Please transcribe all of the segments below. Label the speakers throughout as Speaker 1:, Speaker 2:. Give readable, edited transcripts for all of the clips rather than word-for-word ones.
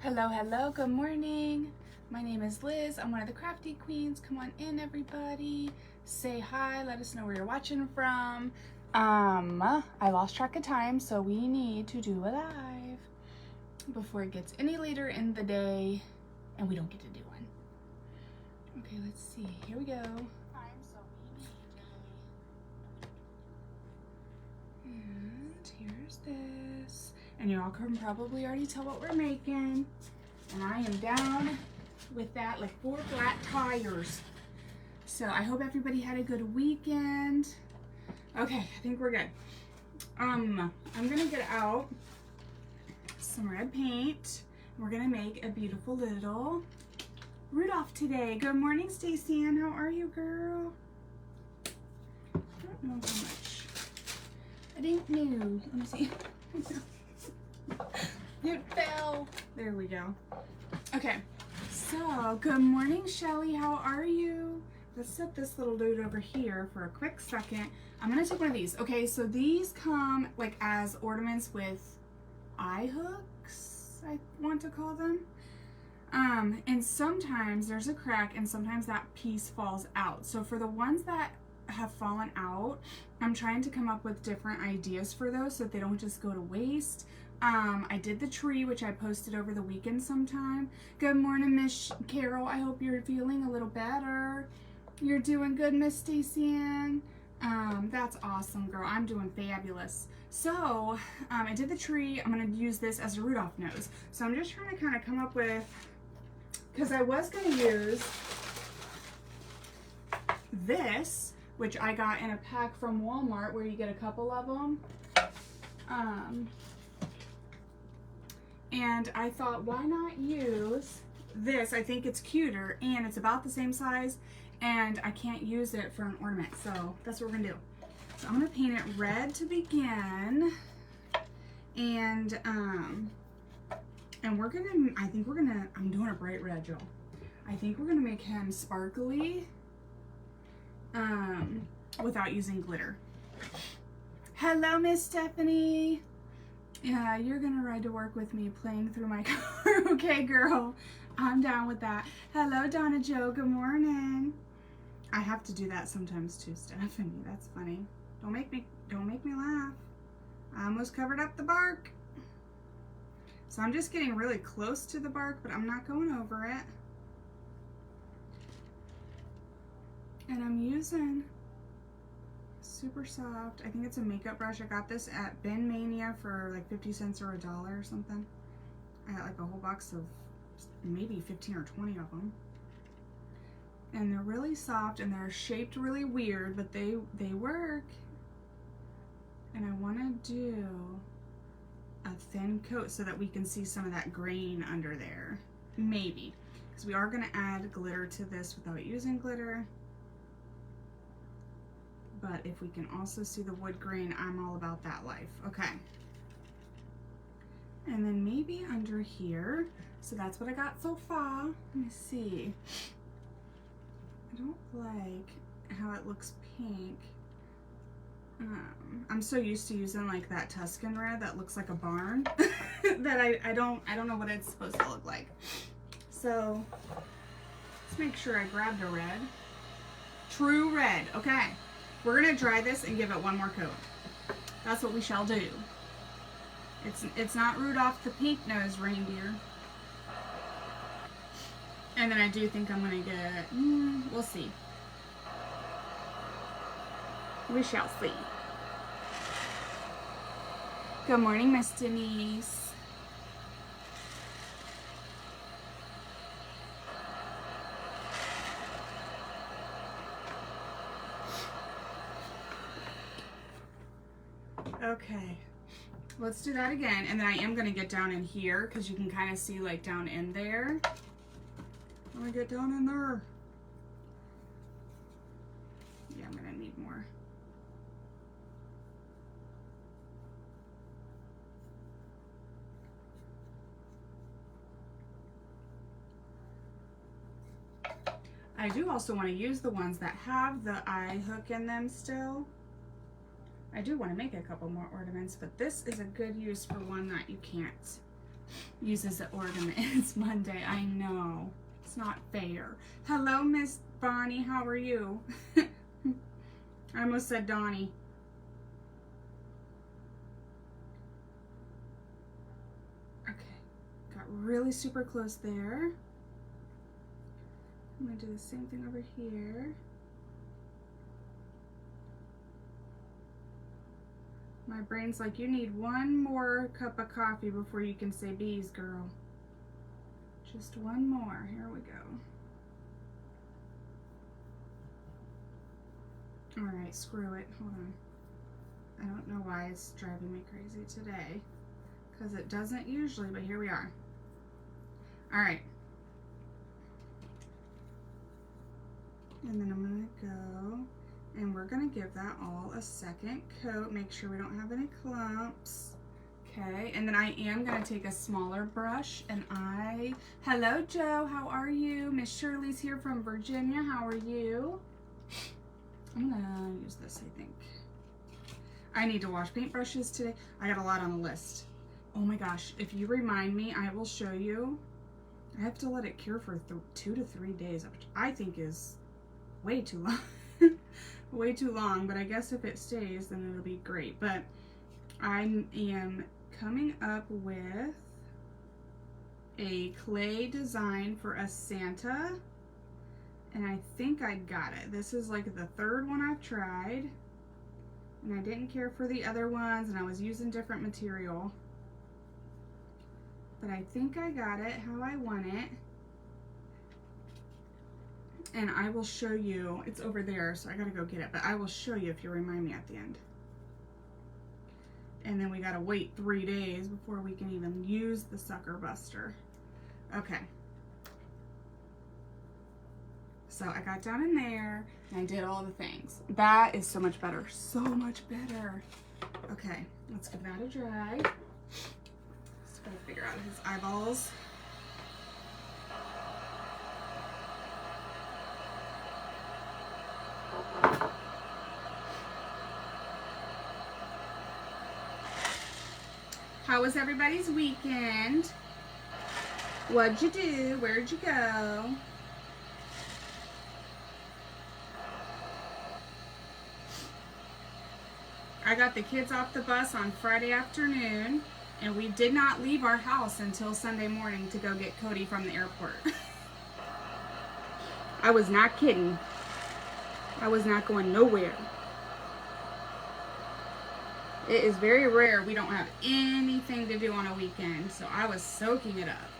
Speaker 1: Hello, hello, good morning. My name is Liz. I'm one of the crafty queens. Come on in, everybody. Say hi, let us know where you're watching from. I lost track of time, so we need to do a live before it gets any later in the day and we don't get to do one. Okay, let's see. Here we go. And here's this. And y'all can probably already tell what we're making. And I am down with that, like 4 flat tires. So I hope everybody had a good weekend. Okay, I think we're good. I'm gonna get out some red paint. We're gonna make a beautiful little Rudolph today. Good morning, Stacy Ann. How are you, girl? I don't know how much. I didn't know. Let me see. It fell. There we go. Okay, so good morning, Shelly. How are you? Let's set this little dude over here for a quick second. I'm gonna take one of these. Okay, so these come like as ornaments with eye hooks, I want to call them. And sometimes there's a crack and sometimes that piece falls out. So for the ones that have fallen out, I'm trying to come up with different ideas for those so that they don't just go to waste. I did the tree, which I posted over the weekend sometime. Good morning, Miss Carol. I hope you're feeling a little better. You're doing good, Miss Stacy Ann. That's awesome, girl. I'm doing fabulous. So, I did the tree. I'm going to use this as a Rudolph nose. So I'm just trying to kind of come up with, because I was going to use this, which I got in a pack from Walmart where you get a couple of them. And I thought, why not use this? I think it's cuter and it's about the same size and I can't use it for an ornament. So that's what we're gonna do. So I'm gonna paint it red to begin. And we're gonna, I'm doing a bright red, y'all. I think we're gonna make him sparkly without using glitter. Hello, Miss Stephanie. Yeah, you're gonna ride to work with me playing through my car. Okay, girl, I'm down with that. Hello, Donna Jo, good morning. I have to do that sometimes too, Stephanie. That's funny. Don't make me laugh. I almost covered up the bark. So I'm just getting really close to the bark, but I'm not going over it. And I'm using super soft. I think it's a makeup brush. I got this at Bin Mania for like 50 cents or $1 or something. I got like a whole box of maybe 15 or 20 of them. And they're really soft and they're shaped really weird, but they work. And I want to do a thin coat so that we can see some of that grain under there. Maybe. Because we are going to add glitter to this without using glitter. But if we can also see the wood grain, I'm all about that life. Okay. And then maybe under here. So that's what I got so far. Let me see. I don't like how it looks pink. I'm so used to using like that Tuscan red that looks like a barn that I don't know what it's supposed to look like. So let's make sure I grabbed a red. True red. Okay. We're gonna dry this and give it one more coat. That's what we shall do. It's not Rudolph the pink-nosed reindeer. And then I do think I'm gonna get, we'll see. We shall see. Good morning, Miss Denise. Okay, let's do that again. And then I am gonna get down in here because you can kind of see like down in there. I'm gonna get down in there. Yeah, I'm gonna need more. I do also want to use the ones that have the eye hook in them still. I do want to make a couple more ornaments, but this is a good use for one that you can't uses the ornament. It's Monday. I know. It's not fair. Hello, Miss Bonnie. How are you? I almost said Donnie. Okay. Got really super close there. I'm going to do the same thing over here. My brain's like, you need one more cup of coffee before you can say bees, girl. Just one more. Here we go. Alright, screw it. Hold on. I don't know why it's driving me crazy today. Because it doesn't usually, but here we are. Alright. And then I'm going to go, and we're going to give that all a second coat. Make sure we don't have any clumps. Okay, and then I am going to take a smaller brush, and hello Joe, how are you? Miss Shirley's here from Virginia, how are you? I'm going to use this, I think. I need to wash paintbrushes today. I got a lot on the list. Oh my gosh, if you remind me, I will show you. I have to let it cure for 2 to 3 days, which I think is way too long. Way too long, but I guess if it stays, then it'll be great. But I am coming up with a clay design for a Santa, and I think I got it. This is like the third one I've tried, and I didn't care for the other ones, and I was using different material, but I think I got it how I want it. And I will show you, it's over there, so I gotta go get it, but I will show you if you remind me at the end. And then we gotta wait 3 days before we can even use the sucker buster. Okay. So I got down in there, and I did all the things. That is so much better, so much better. Okay, let's give that a dry. Just gotta figure out his eyeballs. How was everybody's weekend? What'd you do? Where'd you go? I got the kids off the bus on Friday afternoon, and we did not leave our house until Sunday morning to go get Cody from the airport. I was not kidding. I was not going nowhere. It is very rare we don't have anything to do on a weekend, so I was soaking it up.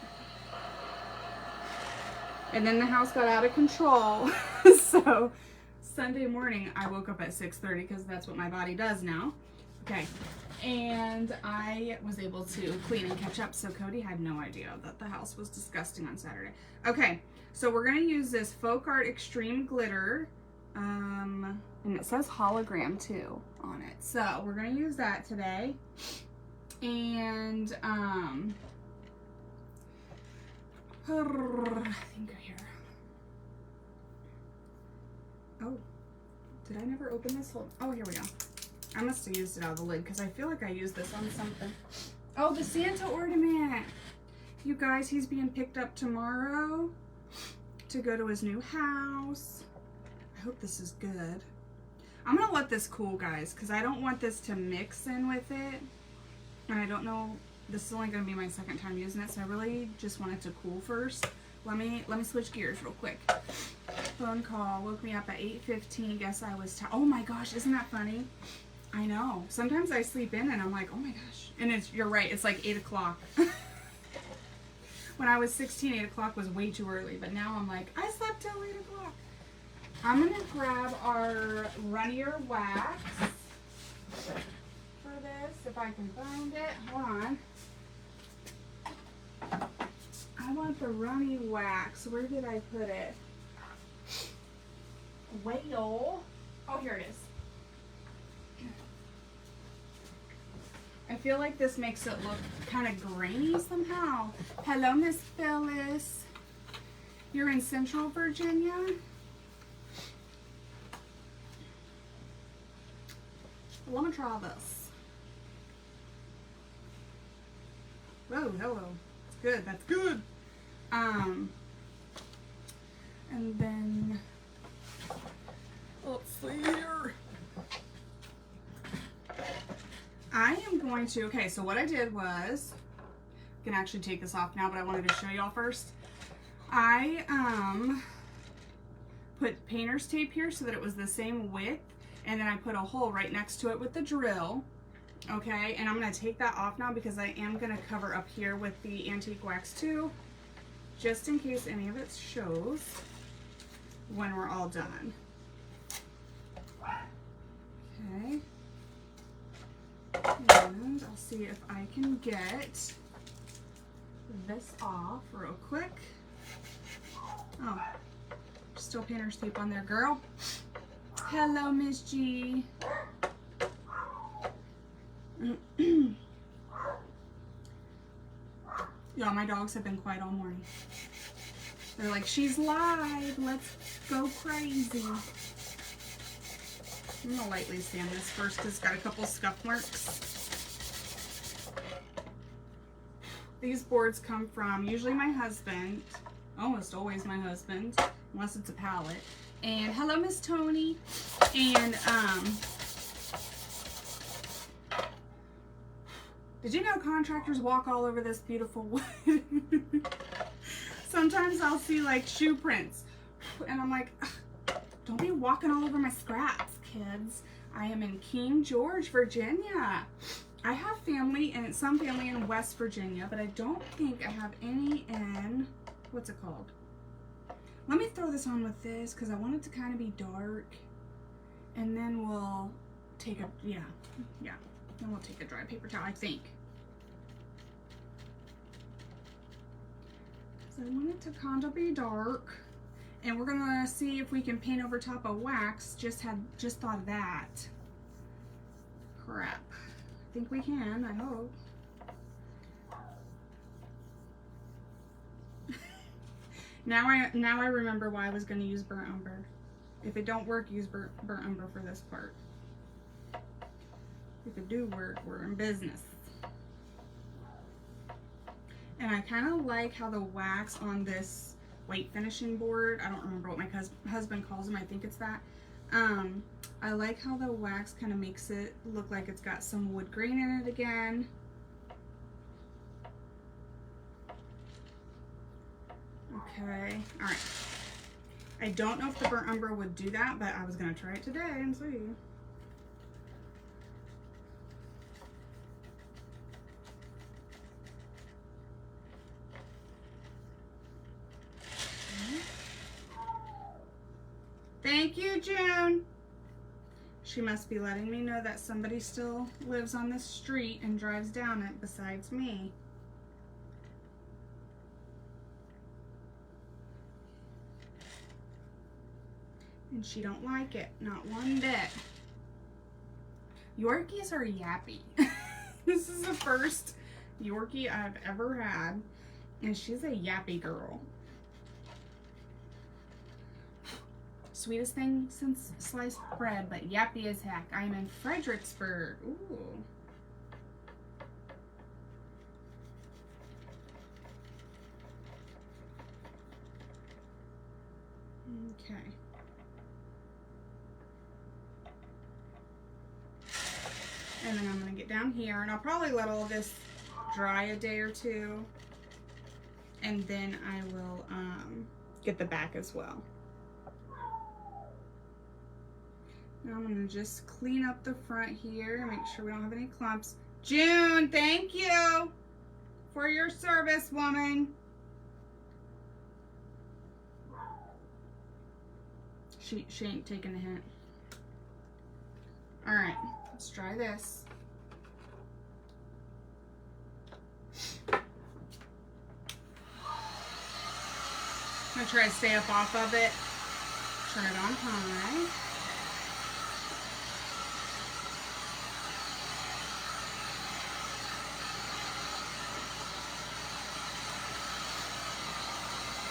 Speaker 1: And then the house got out of control, so Sunday morning I woke up at 6:30 because that's what my body does now. Okay, and I was able to clean and catch up, so Cody had no idea that the house was disgusting on Saturday. Okay, so we're gonna use this Folk Art Extreme Glitter. And it says hologram too on it. So we're going to use that today. And I think here. Oh, did I never open this whole? Oh, here we go. I must have used it out of the lid because I feel like I used this on something. Oh, the Santa ornament. You guys, he's being picked up tomorrow to go to his new house. I hope this is good. I'm gonna let this cool, guys, because I don't want this to mix in with it. And I don't know, this is only gonna be my second time using it, so I really just want it to cool first. Let me switch gears real quick. Phone call woke me up at 8:15. Guess I was oh my gosh, isn't that funny? I know. Sometimes I sleep in and I'm like, oh my gosh. And you're right, it's like 8 o'clock. When I was 16, 8 o'clock was way too early, but now I'm like, I slept till 8 o'clock. I'm gonna grab our runnier wax for this, if I can find it. Hold on. I want the runny wax. Where did I put it? Whale. Oh, here it is. I feel like this makes it look kind of grainy somehow. Hello, Miss Phyllis. You're in Central Virginia? Let me try this. Whoa, hello. That's good. That's good. And then let's see here. I am going to, okay, so what I did was, I can actually take this off now, but I wanted to show y'all first. I put painter's tape here so that it was the same width, and then I put a hole right next to it with the drill. Okay, and I'm going to take that off now because I am going to cover up here with the antique wax too, just in case any of it shows when we're all done. Okay, and I'll see if I can get this off real quick. Oh, still painter's tape on there, girl. Hello, Miss G. Y'all, my dogs have been quiet all morning. They're like, she's live, let's go crazy. I'm gonna lightly sand this first because it's got a couple scuff marks. These boards come from usually my husband, almost always my husband, unless it's a palette. And hello, Miss Tony. And did you know contractors walk all over this beautiful wood? Sometimes I'll see like shoe prints and I'm like, don't be walking all over my scraps, kids. I am in King George, Virginia. I have family and some family in West Virginia, but I don't think I have any in, what's it called? Let me throw this on with this because I want it to kind of be dark. And then we'll take a, yeah. Then we'll take a dry paper towel, I think. So I want it to kind of be dark. And we're gonna see if we can paint over top of wax. Just thought of that. Crap. I think we can, I hope. Now I remember why I was gonna use burnt umber. If it don't work, use burnt umber for this part. If it do work, we're in business. And I kind of like how the wax on this white finishing board, I don't remember what my husband calls them, I think it's that. I like how the wax kind of makes it look like it's got some wood grain in it again. Okay, all right. I don't know if the burnt umber would do that, but I was gonna try it today and see. Thank you, June. She must be letting me know that somebody still lives on this street and drives down it besides me. And she don't like it, not one bit. Yorkies are yappy. This is the first Yorkie I've ever had, and she's a yappy girl. Sweetest thing since sliced bread, but yappy as heck. I'm in Fredericksburg. Ooh. Okay. And then I'm going to get down here, and I'll probably let all this dry a day or two, and then I will get the back as well. Now I'm going to just clean up the front here, make sure we don't have any clumps. June, thank you for your service, woman. She ain't taking the hint. All right, let's try this. I'm gonna try to stay up off of it. Turn it on high.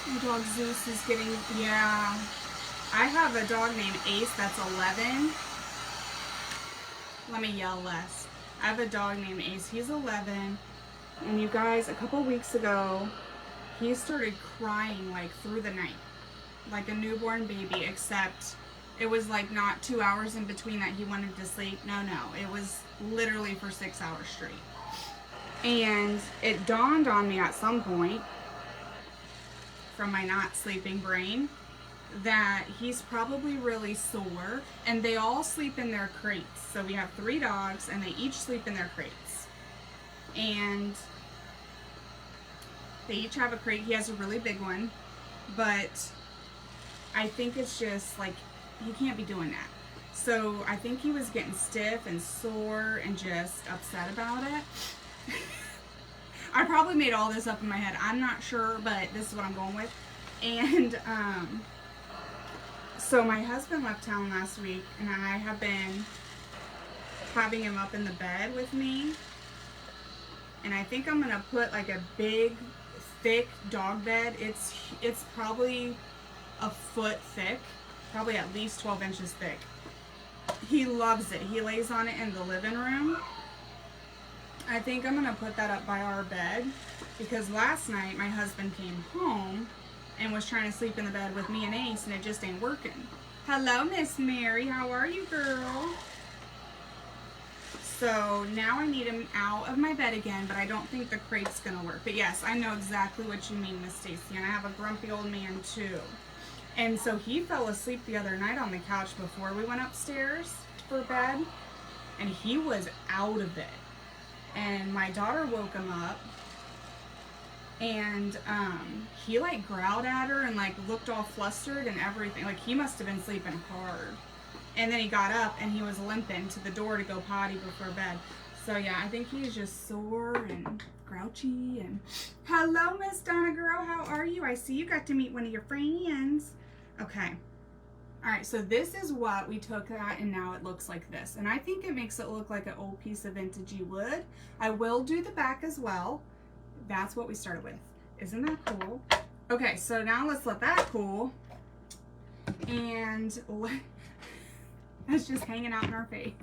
Speaker 1: My dog Zeus is getting, yeah. I have a dog named Ace that's 11. Let me yell less. I have a dog named Ace. He's 11. And you guys, a couple weeks ago, he started crying like through the night, like a newborn baby, except it was like not 2 hours in between that he wanted to sleep. No, it was literally for 6 hours straight. And it dawned on me at some point from my not sleeping brain that he's probably really sore, and they all sleep in their crates. So we have 3 dogs and they each sleep in their crates. And they each have a crate. He has a really big one, but I think it's just like, he can't be doing that. So I think he was getting stiff and sore and just upset about it. I probably made all this up in my head. I'm not sure, but this is what I'm going with. And so my husband left town last week, and I have been having him up in the bed with me. And I think I'm gonna put like a big, thick dog bed. It's probably a foot thick. Probably at least 12 inches thick. He loves it. He lays on it in the living room. I think I'm gonna put that up by our bed, because last night my husband came home and was trying to sleep in the bed with me and Ace, and it just ain't working. Hello, Miss Mary. How are you, girl? So now I need him out of my bed again, but I don't think the crate's gonna work. But yes, I know exactly what you mean, Miss Stacy, and I have a grumpy old man too. And so he fell asleep the other night on the couch before we went upstairs for bed, and he was out of it. And my daughter woke him up, and he like growled at her and like looked all flustered and everything. Like, he must have been sleeping hard. And then he got up and he was limping to the door to go potty before bed. So yeah, I think he's just sore and grouchy. And hello, Miss Donna girl, how are you? I see you got to meet one of your friends. Okay. All right, so this is what we took that, and now it looks like this. And I think it makes it look like an old piece of vintagey wood. I will do the back as well. That's what we started with. Isn't that cool? Okay, so now let's let that cool. And that's just hanging out in our face.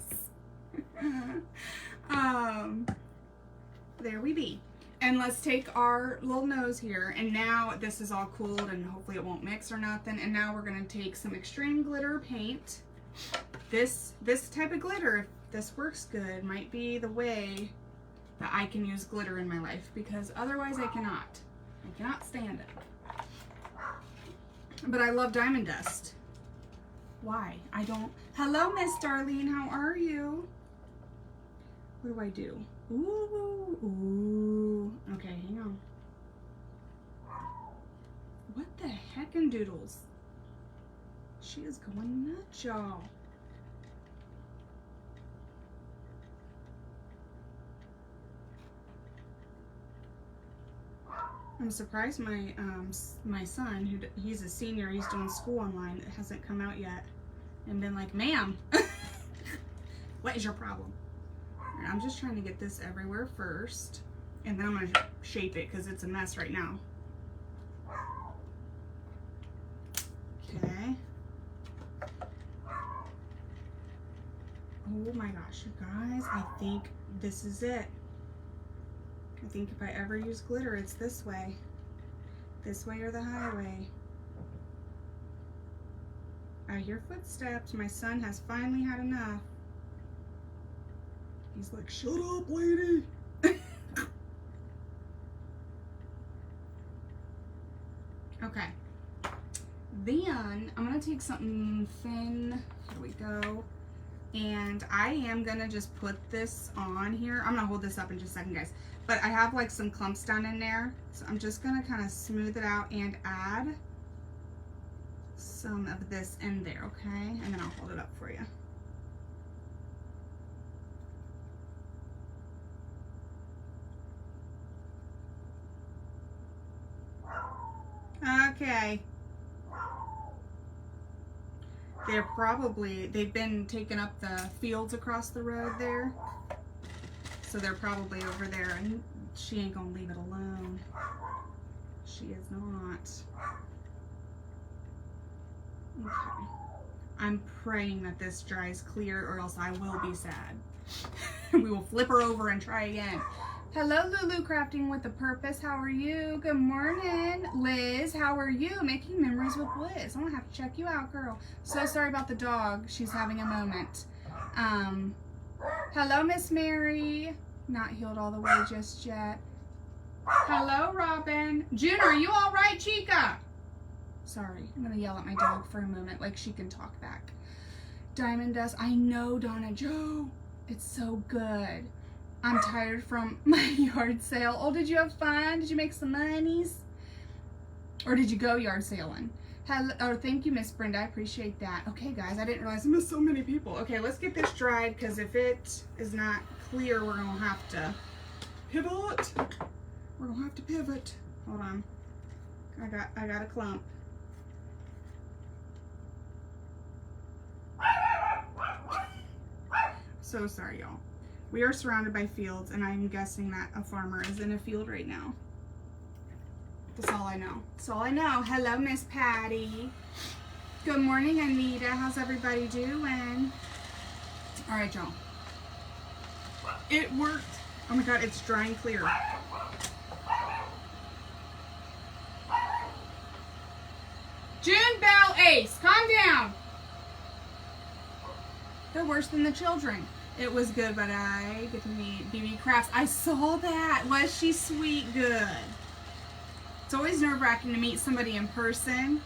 Speaker 1: There we be. And let's take our little nose here, and now this is all cooled and hopefully it won't mix or nothing. And now we're gonna take some extreme glitter paint. This type of glitter, if this works good, might be the way that I can use glitter in my life, because otherwise I cannot. I cannot stand it. But I love diamond dust. Why? I don't. Hello, Miss Darlene, how are you? What do I do? Ooh, ooh. Okay, hang on. What the heckin' doodles? She is going nuts, y'all. I'm surprised my son, he's a senior, he's doing school online, it hasn't come out yet, and been like, ma'am, what is your problem? And I'm just trying to get this everywhere first, and then I'm going to shape it because it's a mess right now. Okay. Oh my gosh, you guys, I think this is it. I think if I ever use glitter, it's this way. This way or the highway. I hear footsteps. My son has finally had enough. He's like, shut up, lady. Okay. Then I'm going to take something thin. Here we go. And I am going to just put this on here. I'm going to hold this up in just a second, guys. But I have like some clumps down in there. So I'm just going to kind of smooth it out and add some of this in there, okay? And then I'll hold it up for you. Okay. They've been taking up the fields across the road there. So they're probably over there, and she ain't gonna leave it alone. She is not. Okay. I'm praying that this dries clear, or else I will be sad. We will flip her over and try again. Hello, Lulu Crafting with a Purpose. How are you? Good morning. Liz, how are you? Making memories with Liz. I'm gonna have to check you out, girl. So sorry about the dog. She's having a moment. Hello, Miss Mary. Not healed all the way just yet. Hello, Robin. June, are you all right, Chica? Sorry, I'm gonna yell at my dog for a moment like she can talk back. Diamond Dust. I know, Donna Joe. It's so good. I'm tired from my yard sale. Oh, did you have fun? Did you make some monies? Or did you go yard sailing? Hello, oh, thank you, Miss Brenda. I appreciate that. Okay, guys, I didn't realize I missed so many people. Okay, let's get this dried, because if it is not clear, we're going to have to pivot. We're going to have to pivot. Hold on. I got a clump. So sorry, y'all. We are surrounded by fields, and I'm guessing that a farmer is in a field right now. That's all I know. That's all I know. Hello, Miss Patty. Good morning, Anita. How's everybody doing? All right, y'all. It worked. Oh my God, it's drying clear. June Bell Ace, calm down. They're worse than the children. It was good, but I get to meet BB Crafts. I saw that. Was she sweet? Good. It's always nerve-wracking to meet somebody in person,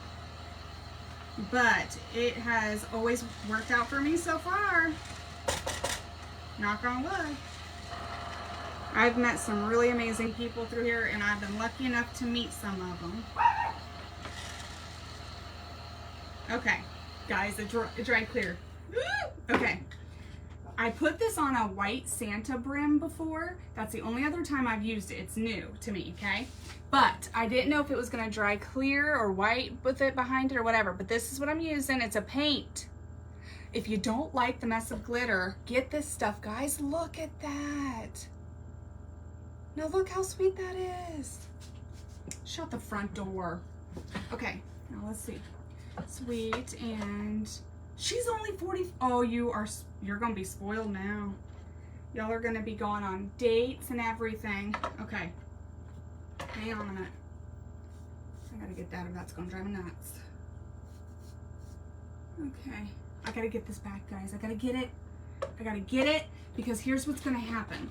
Speaker 1: but it has always worked out for me so far. Knock on wood. I've met some really amazing people through here, and I've been lucky enough to meet some of them. Okay, guys, it dried clear. Okay. I put this on a white Santa brim before. That's the only other time I've used it. It's new to me, okay? But I didn't know if it was gonna dry clear or white with it behind it or whatever, but this is what I'm using. It's a paint. If you don't like the mess of glitter, get this stuff. Guys, look at that. Now look how sweet that is. Shut the front door. Okay, now let's see. Sweet, and she's only 40. Oh, you're gonna be spoiled now. Y'all are gonna be going on dates and everything. Okay, hang on a minute. I gotta get that or that's gonna drive me nuts. Okay, I gotta get this back, guys. I gotta get it. I gotta get it, because here's what's gonna happen.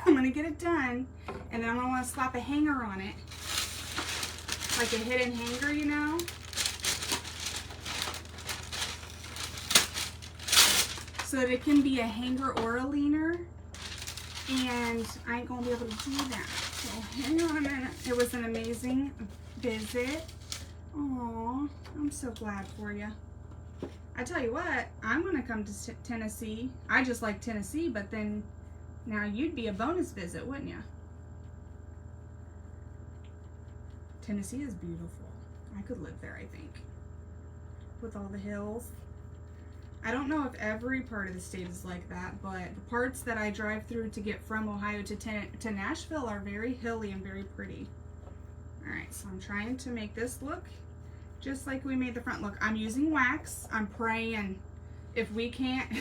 Speaker 1: I'm gonna get it done, and then I'm gonna wanna slap a hanger on it. Like a hidden hanger, you know? So that it can be a hanger or a leaner, and I ain't gonna be able to do that. So hang on a minute. It was an amazing visit. Aw, I'm so glad for you. I tell you what, I'm gonna come to Tennessee. I just like Tennessee, but then now you'd be a bonus visit, wouldn't you? Tennessee is beautiful. I could live there, I think, with all the hills. I don't know if every part of the state is like that, but the parts that I drive through to get from Ohio to Nashville are very hilly and very pretty. All right, so I'm trying to make this look just like we made the front look. I'm using wax. I'm praying if we can't,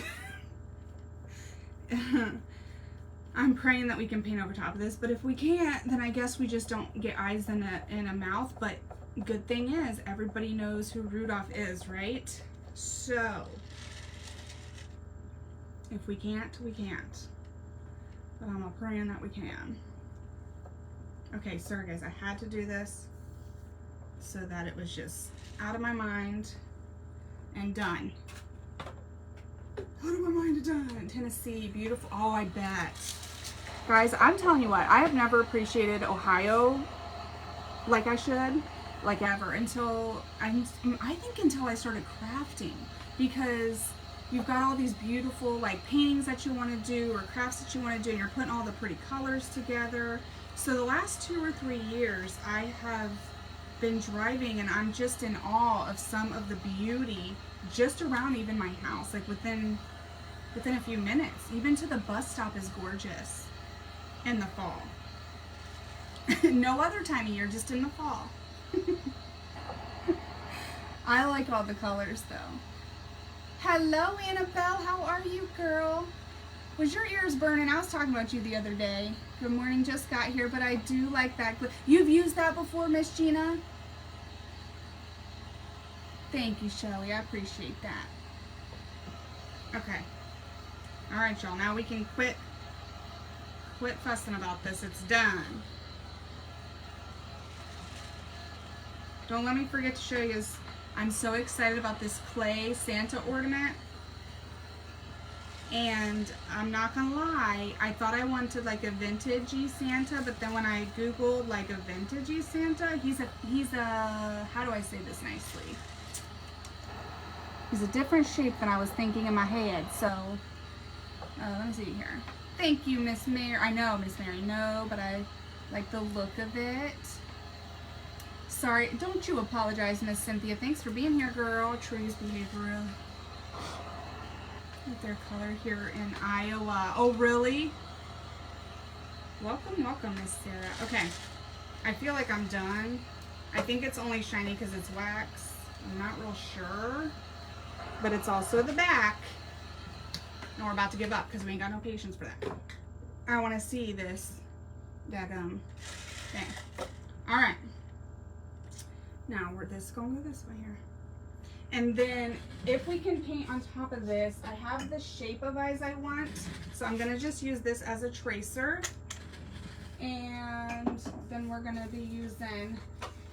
Speaker 1: I'm praying that we can paint over top of this, but if we can't, then I guess we just don't get eyes and a mouth. But good thing is everybody knows who Rudolph is, right? So if we can't, we can't. But I'm praying that we can. Okay, sorry guys, I had to do this so that it was just out of my mind and done. Out of my mind and done. Tennessee, beautiful. Oh, I bet. Guys, I'm telling you what, I have never appreciated Ohio like I should, like ever, until I think until I started crafting, because you've got all these beautiful like paintings that you want to do or crafts that you want to do, and you're putting all the pretty colors together. So the last 2 or 3 years I have been driving, and I'm just in awe of some of the beauty just around even my house, like within a few minutes. Even to the bus stop is gorgeous in the fall. No other time of year, just in the fall. I like all the colors though. Hello, Annabelle. How are you, girl? Was your ears burning? I was talking about you the other day. Good morning, just got here, but I do like that. You've used that before, Miss Gina? Thank you, Shelly. I appreciate that. Okay. All right, y'all. Now we can quit fussing about this. It's done. Don't let me forget to show you. I'm so excited about this clay Santa ornament. And I'm not gonna lie, I thought I wanted like a vintagey Santa, but then when I googled like a vintagey Santa, he's a how do I say this nicely? He's a different shape than I was thinking in my head. So let me see here. Thank you, Miss Mary. I know, Miss Mary, no, but I like the look of it. Sorry, don't you apologize, Miss Cynthia. Thanks for being here, girl. Trees behavioral. With their color here in Iowa. Oh, really? Welcome, welcome, Miss Sarah. Okay, I feel like I'm done. I think it's only shiny because it's wax. I'm not real sure, but it's also the back. And we're about to give up because we ain't got no patience for that. I want to see this daggum thing. All right. Now we're this gonna go this way here. And then if we can paint on top of this, I have the shape of eyes I want. So I'm gonna just use this as a tracer. And then we're gonna be using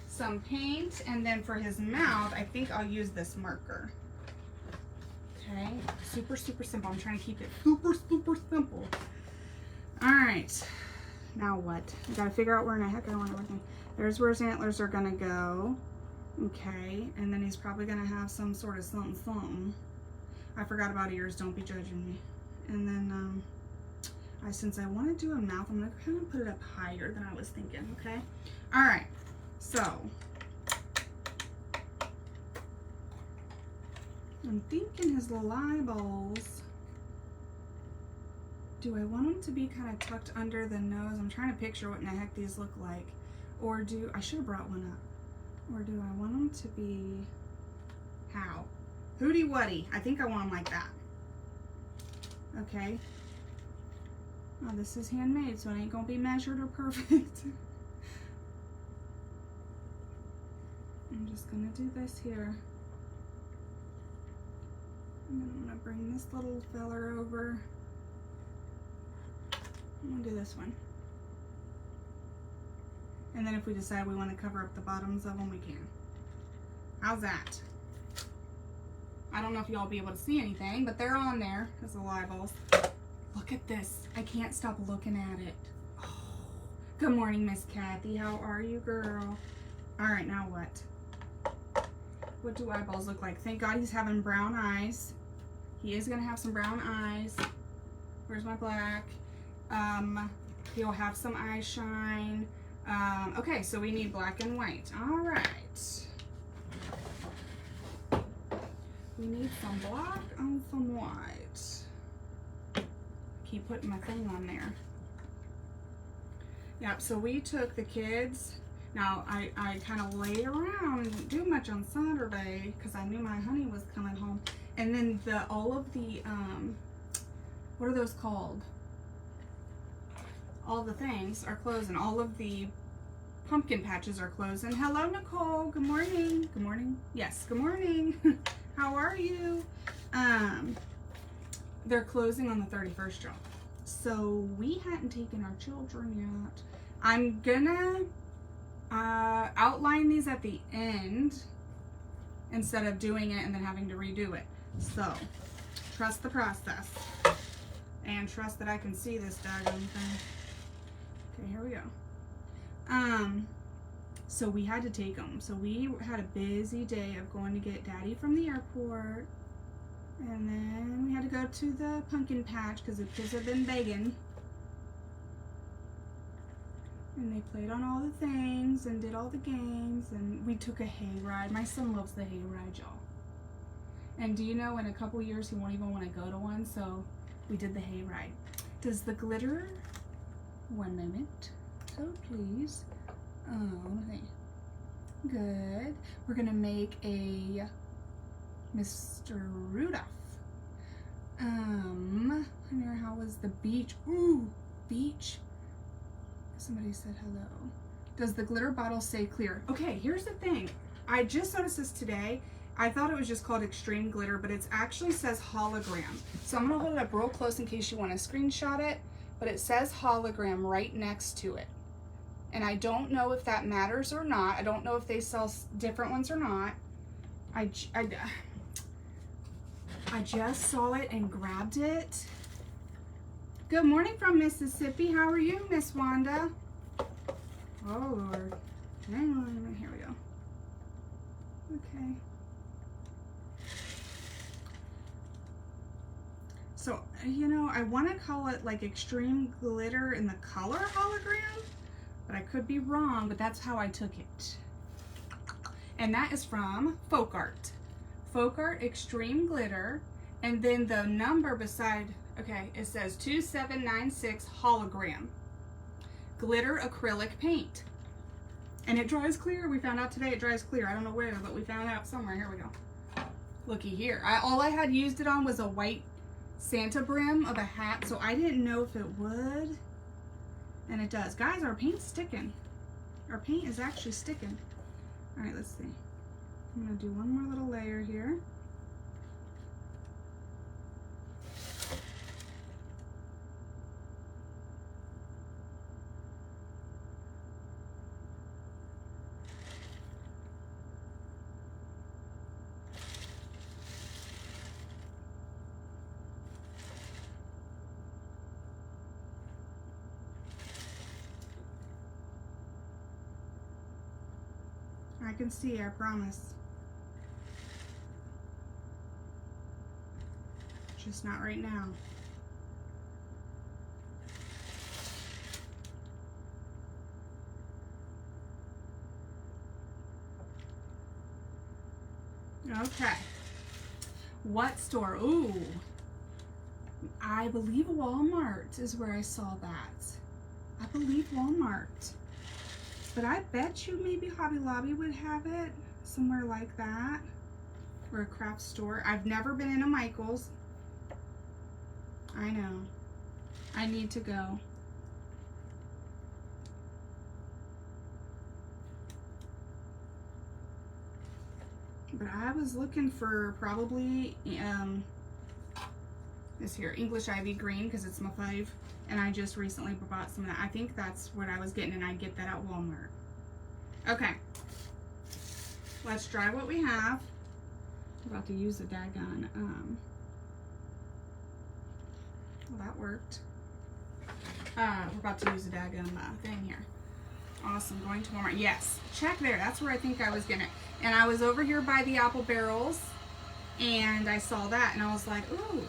Speaker 1: some paint. And then for his mouth, I think I'll use this marker. Okay, super, super simple. I'm trying to keep it super, super simple. All right, now what? I gotta figure out where in the heck I want everything. There's where his antlers are gonna go. Okay, and then he's probably gonna have some sort of something, something. I forgot about ears, don't be judging me. And then, since I wanna do a mouth, I'm gonna kind of put it up higher than I was thinking, okay? All right, so. I'm thinking his little eyeballs. Do I want them to be kind of tucked under the nose? I'm trying to picture what in the heck these look like. Or I should have brought one up. Or do I want them to be, how? Hootie Wuddy. I think I want them like that. Okay. Oh, this is handmade, so it ain't gonna be measured or perfect. I'm just gonna do this here. And then I'm gonna bring this little feller over. I'm gonna do this one. And then if we decide we want to cover up the bottoms of them, we can. How's that? I don't know if y'all will be able to see anything, but they're on there as little eyeballs. Look at this. I can't stop looking at it. Oh. Good morning, Miss Kathy. How are you, girl? All right, now what? What do eyeballs look like? Thank God he's having brown eyes. He is going to have some brown eyes. Where's my black? He'll have some eye shine. Okay, so we need black and white. All right. We need some black and some white. Keep putting my thing on there. Yep, so we took the kids. Now, I kind of laid around and didn't do much on Saturday because I knew my honey was coming home. And then all of the, what are those called? All the things are closing. All of the pumpkin patches are closing. Hello, Nicole. Good morning. Good morning. Yes, good morning. How are you? They're closing on the 31st, y'all. So we hadn't taken our children yet. I'm gonna outline these at the end instead of doing it and then having to redo it. So trust the process and trust that I can see this daggone thing. Okay, here we go. So we had to take them. So we had a busy day of going to get Daddy from the airport. And then we had to go to the pumpkin patch because the kids have been begging. And they played on all the things and did all the games. And we took a hayride. My son loves the hayride, y'all. And do you know, in a couple years, he won't even want to go to one. So we did the hayride. Does the glitter... One moment. So please. Okay. Good. We're gonna make a Mr. Rudolph. How was the beach? Ooh, beach. Somebody said hello. Does the glitter bottle say clear? Okay, here's the thing. I just noticed this today. I thought it was just called extreme glitter, but it actually says hologram. So I'm gonna hold it up real close in case you wanna screenshot it, but it says hologram right next to it. And I don't know if that matters or not. I don't know if they sell different ones or not. I just saw it and grabbed it. Good morning from Mississippi. How are you, Miss Wanda? Oh, Lord. Hang on a minute. Here we go. Okay. So, you know, I want to call it like extreme glitter in the color hologram, but I could be wrong, but that's how I took it. And that is from Folk Art. Folk Art Extreme Glitter. And then the number beside, okay, it says 2796 hologram. Glitter acrylic paint. And it dries clear. We found out today it dries clear. I don't know where, but we found out somewhere. Here we go. Looky here. All I had used it on was a white Santa brim of a hat, so I didn't know if it would. And it does. Guys, our paint's sticking. Our paint is actually sticking. All right, let's see. I'm gonna do one more little layer here. I can see, I promise. Just not right now. Okay. What store? Ooh. I believe Walmart is where I saw that. I believe Walmart. But I bet you maybe Hobby Lobby would have it, somewhere like that, or a craft store. I've never been in a Michael's. I know. I need to go. But I was looking for probably this here, English Ivy Green, because it's my fave. And I just recently bought some of that. I think that's what I was getting, and I get that at Walmart. Okay. Let's try what we have. I'm about to use the daggone. Well, that worked. We're about to use the daggone thing here. Awesome. Going to Walmart. Yes. Check there. That's where I think I was getting it. And I was over here by the apple barrels, and I saw that, and I was like, ooh.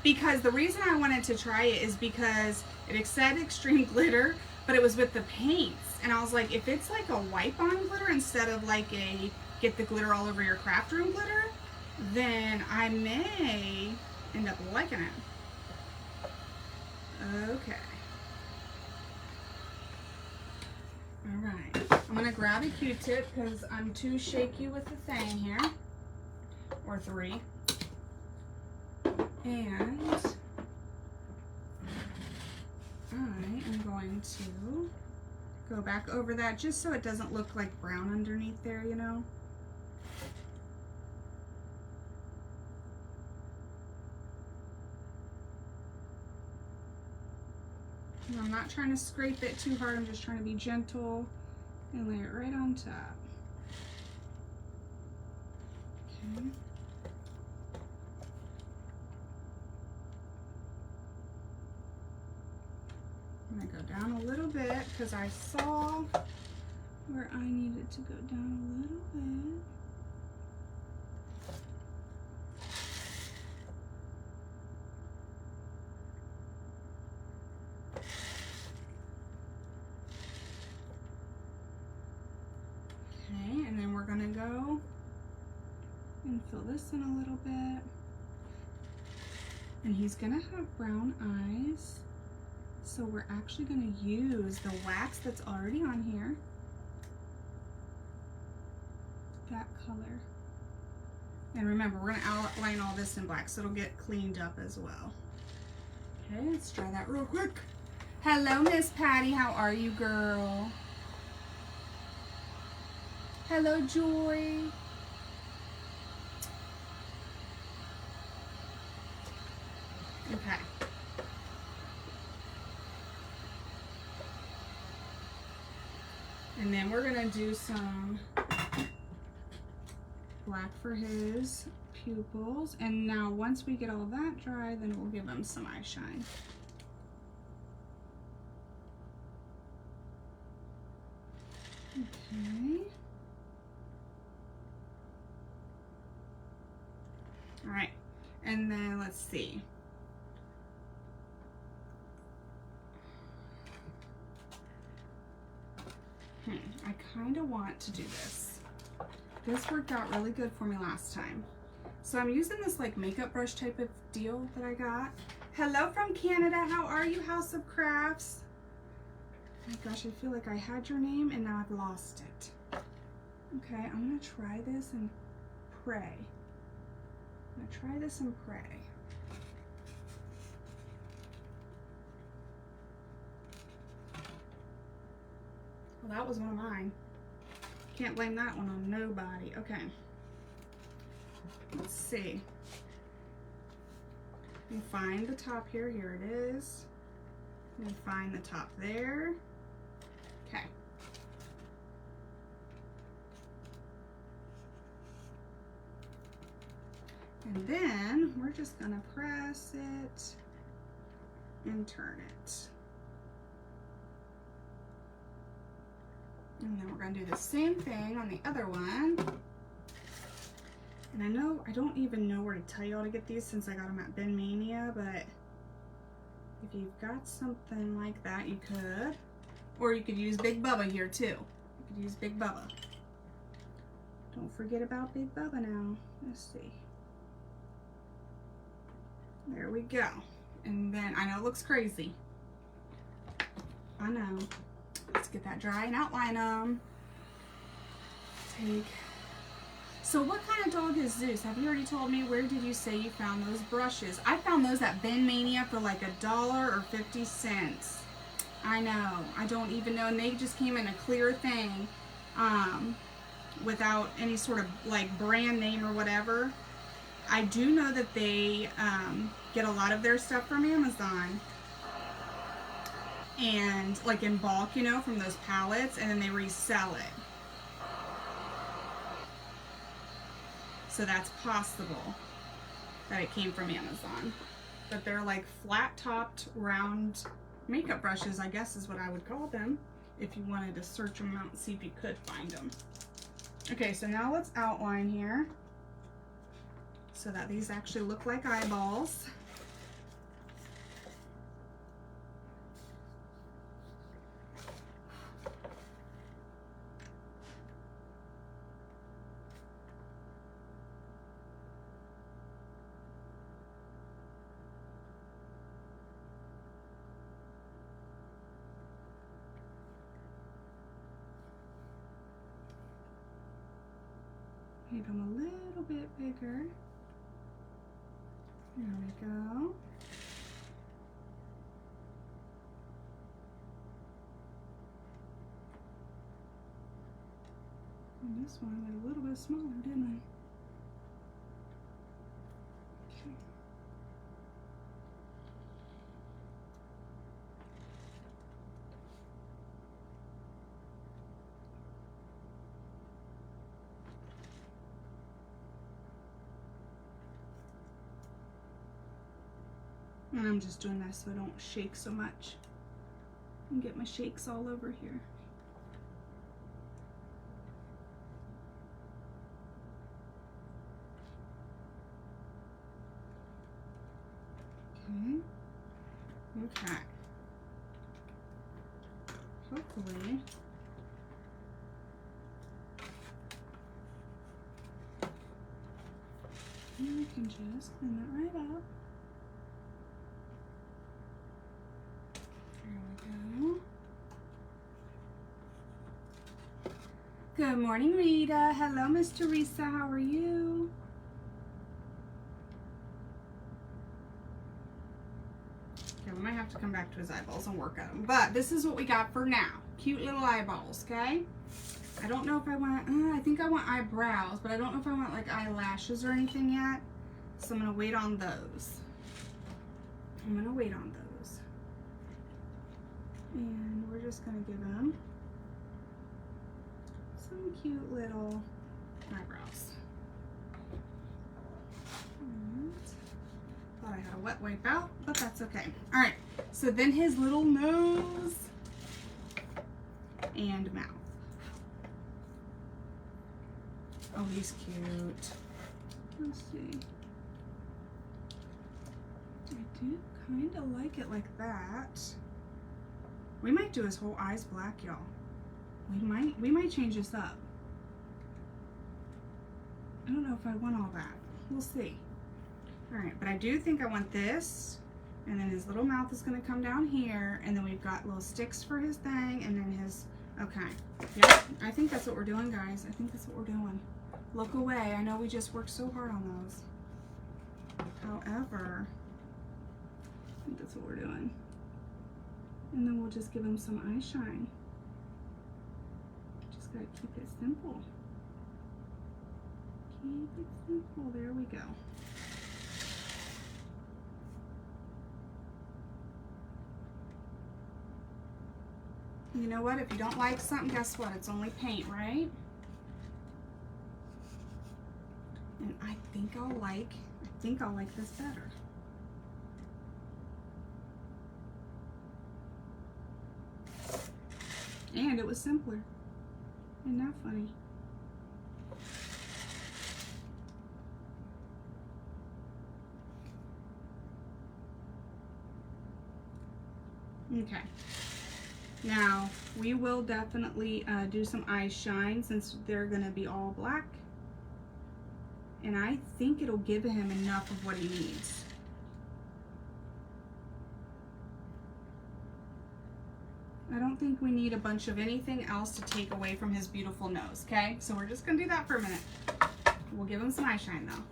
Speaker 1: Because the reason I wanted to try it is because it said extreme glitter, but it was with the paints. And I was like, if it's like a wipe-on glitter instead of like a get the glitter all over your craft room glitter, then I may end up liking it. Okay. All right. I'm going to grab a Q-tip because I'm too shaky with the thing here. Or three. And I am going to go back over that just so it doesn't look like brown underneath there, you know. And I'm not trying to scrape it too hard, I'm just trying to be gentle and lay it right on top. Okay. I'm going to go down a little bit because I saw where I needed to go down a little bit. Okay, and then we're going to go and fill this in a little bit. And he's going to have brown eyes. So we're actually going to use the wax that's already on here, that color. And remember, we're going to outline all this in black, so it'll get cleaned up as well. Okay, let's try that real quick. Hello, Miss Patty. How are you, girl? Hello, Joy. Okay. And then we're gonna do some black for his pupils. And now once we get all that dry, then we'll give him some eye shine. Okay. All right. And then let's see. I kind of want to do this. This worked out really good for me last time. So I'm using this like makeup brush type of deal that I got. Hello from Canada. How are you, House of Crafts? Oh my gosh, I feel like I had your name and now I've lost it. Okay, I'm gonna try this and pray. I'm gonna try this and pray. Well, that was one of mine. Can't blame that one on nobody. Okay. Let's see. You find the top here. Here it is. You find the top there. Okay. And then we're just gonna press it and turn it. And then we're gonna do the same thing on the other one. And I don't even know where to tell y'all to get these since I got them at Ben Mania, but if you've got something like that, you could. Or you could use Big Bubba here too. You could use Big Bubba. Don't forget about Big Bubba now. Let's see. There we go. And then, I know it looks crazy. I know. Let's get that dry and outline them. So what kind of dog is Zeus? Have you already told me? Where did you say you found those brushes? I found those at Ben Mania for like $1 or 50 cents. I know. I don't even know. And they just came in a clear thing without any sort of like brand name or whatever. I do know that they get a lot of their stuff from Amazon. And like in bulk, you know, from those pallets, and then they resell it. So that's possible that it came from Amazon. But they're like flat-topped, round makeup brushes, I guess is what I would call them, if you wanted to search them out and see if you could find them. Okay, so now let's outline here so that these actually look like eyeballs. Make them a little bit bigger. There we go. And this one I got a little bit smaller, didn't I? Okay. And I'm just doing that so I don't shake so much and get my shakes all over here. Okay. Hopefully we can just clean that right up. There we go. Good morning, Rita. Hello, Miss Teresa. How are you? Okay, we might have to to come back to his eyeballs and work at them. But this is what we got for now. Cute little eyeballs, okay? I don't know if I want, I think I want eyebrows, but I don't know if I want like eyelashes or anything yet. So I'm going to wait on those. I'm going to wait on those. And we're just going to give him some cute little eyebrows. And thought I had a wet wipe out, but that's okay. All right, so then his little nose and mouth. Oh, he's cute. Let's see. I do kind of like it like that. We might do his whole eyes black, y'all. We might change this up. I don't know if I want all that. We'll see. All right, but I do think I want this, and then his little mouth is going to come down here, and then we've got little sticks for his thing, and then his, okay. Yep, I think that's what we're doing, guys. I think that's what we're doing. Look away. I know we just worked so hard on those. However, I think that's what we're doing. And then we'll just give him some eye shine. Just gotta keep it simple. Keep it simple. There we go. You know what? If you don't like something, guess what? It's only paint, right? And I think I'll like this better. And it was simpler. Isn't that funny? Okay. Now, we will definitely do some eye shine since they're going to be all black. And I think it'll give him enough of what he needs. I don't think we need a bunch of anything else to take away from his beautiful nose, okay? So we're just going to do that for a minute. We'll give him some eye shine, though.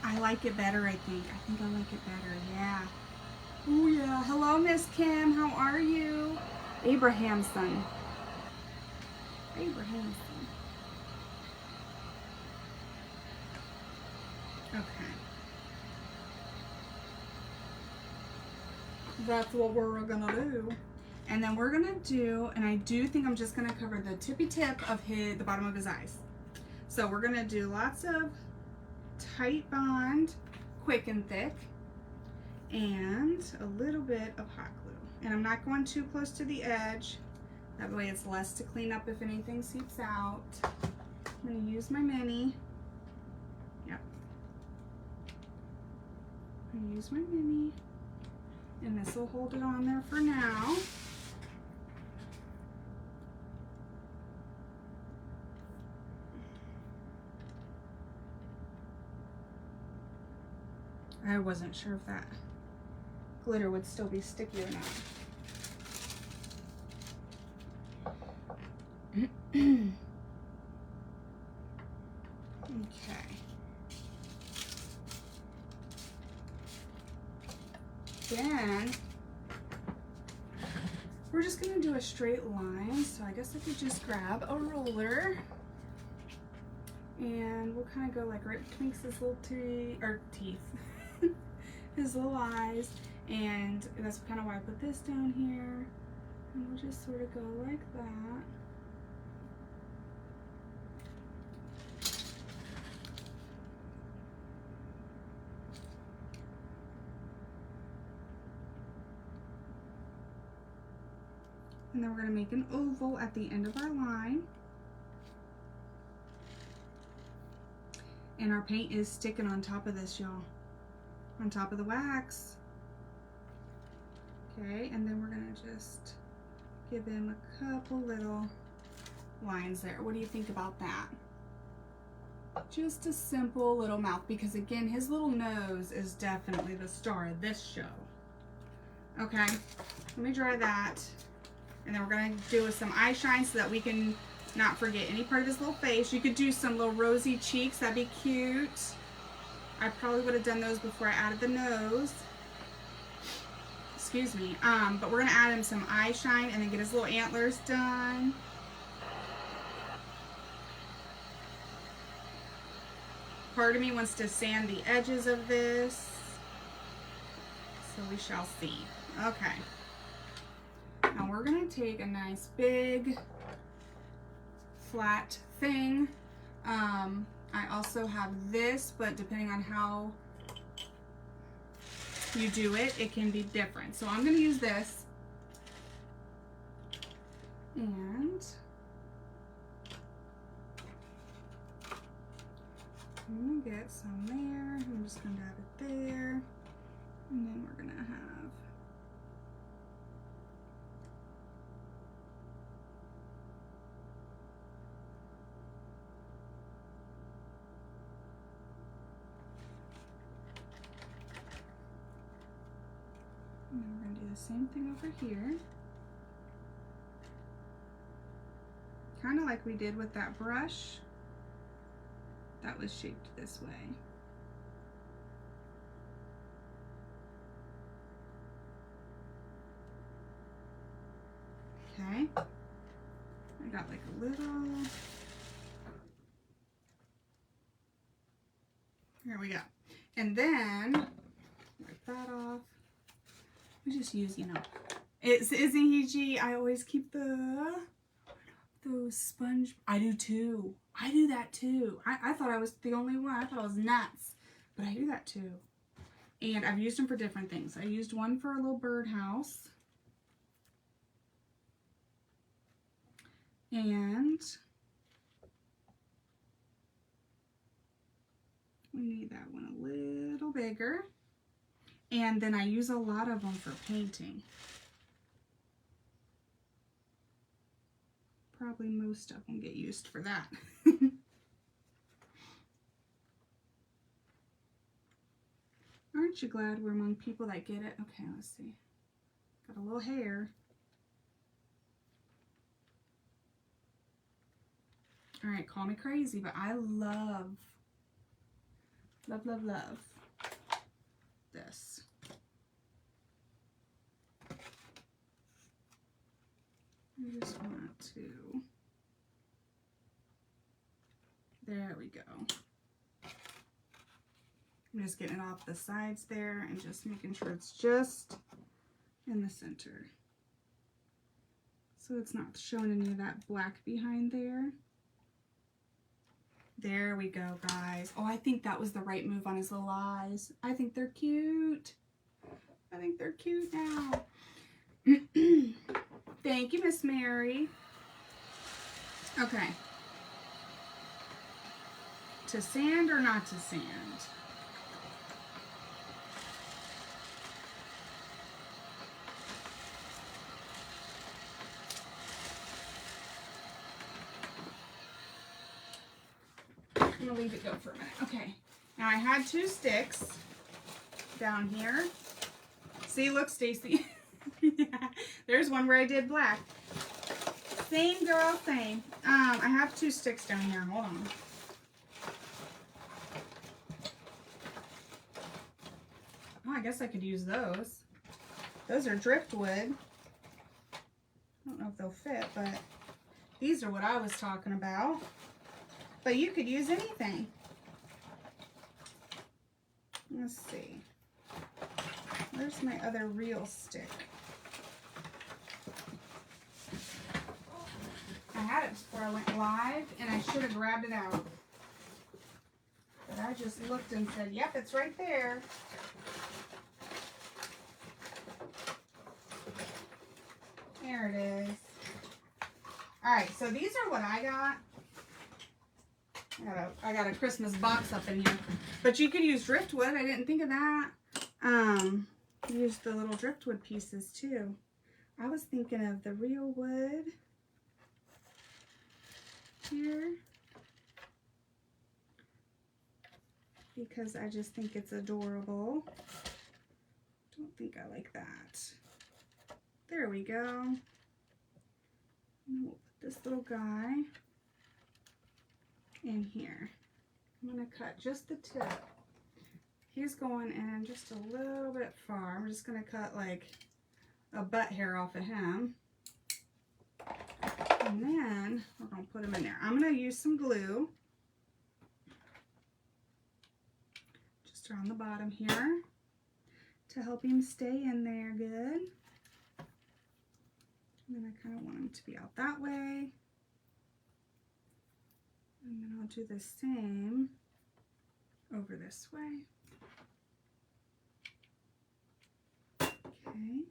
Speaker 1: I like it better, I think. I think I like it better, yeah. Oh, yeah. Hello, Miss Kim. How are you? Abraham's son. Abraham's son. Okay. That's what we're gonna do. And then we're gonna do, and I do think I'm just gonna cover the tippy tip of the bottom of his eyes. So we're gonna do lots of tight bond, quick and thick, and a little bit of hot glue. And I'm not going too close to the edge. That way it's less to clean up if anything seeps out. I'm gonna use my mini. Yep. I'm gonna use my mini. And this will hold it on there for now. I wasn't sure if that glitter would still be sticky or not. Okay. Then we're just gonna do a straight line. So I guess I could just grab a roller and we'll kind of go like right between his little teeth, his little eyes. And that's kind of why I put this down here. And we'll just sort of go like that. And then we're going to make an oval at the end of our line. And our paint is sticking on top of this, y'all. On top of the wax. Okay, and then we're going to just give him a couple little lines there. What do you think about that? Just a simple little mouth, because again, his little nose is definitely the star of this show. Okay, let me dry that. And then we're going to do some eye shine so that we can not forget any part of his little face. You could do some little rosy cheeks. That'd be cute. I probably would have done those before I added the nose. Excuse me. But we're going to add him some eye shine and then get his little antlers done. Part of me wants to sand the edges of this. So we shall see. Okay. Now we're going to take a nice big flat thing. I also have this, but depending on how you do it, it can be different. So I'm going to use this. And I'm going to get some there. I'm just going to add it there. And then we're going to have and then we're going to do the same thing over here. Kind of like we did with that brush. That was shaped this way. Okay. I got like a little. Here we go. And then, wipe that off. We just use, you know, it's igshid. I always keep those sponge. I do too. I do that too. I thought I was the only one. I thought I was nuts. But I do that too. And I've used them for different things. I used one for a little birdhouse. And we need that one a little bigger. And then I use a lot of them for painting. Probably most of them get used for that. Aren't you glad we're among people that get it? Okay, let's see. Got a little hair. All right, call me crazy, but I love this. I just want to, there we go. I'm just getting it off the sides there and just making sure it's just in the center. So it's not showing any of that black behind there. There we go, guys. Oh, I think that was the right move on his little eyes. I think they're cute. I think they're cute now. Thank you, Miss Mary. Okay. To sand or not to sand? I'm gonna leave it go for a minute. Okay. Now I had 2 sticks down here. See, look, Stacy. Yeah, there's one where I did black. Same girl, same. I have 2 sticks down here. Hold on. Oh, I guess I could use those. Those are driftwood. I don't know if they'll fit, but these are what I was talking about. But you could use anything. Let's see. Where's my other real stick? I had it before I went live, and I should have grabbed it out. But I just looked and said, yep, it's right there. There it is. All right, so these are what I got. I got a Christmas box up in here. But you could use driftwood. I didn't think of that. Use the little driftwood pieces too. I was thinking of the real wood here. Because I just think it's adorable. Don't think I like that. There we go. And we'll put this little guy in here. I'm going to cut just the tip. he's going in just a little bit far. I'm just going to cut like a butt hair off of him. And then we're going to put him in there. I'm going to use some glue just around the bottom here to help him stay in there good. And then I kind of want him to be out that way. And then I'll do the same over this way. Okay.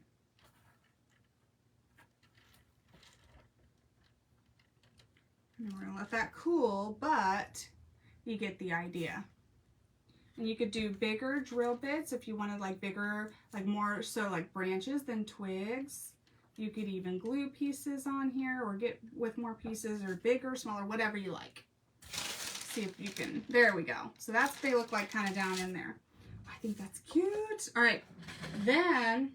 Speaker 1: And we're gonna let that cool, but you get the idea. And you could do bigger drill bits if you wanted like bigger, like more so like branches than twigs. You could even glue pieces on here or get with more pieces or bigger, smaller, whatever you like. See if you can, there we go. So that's what they look like kind of down in there. I think that's cute. All right, then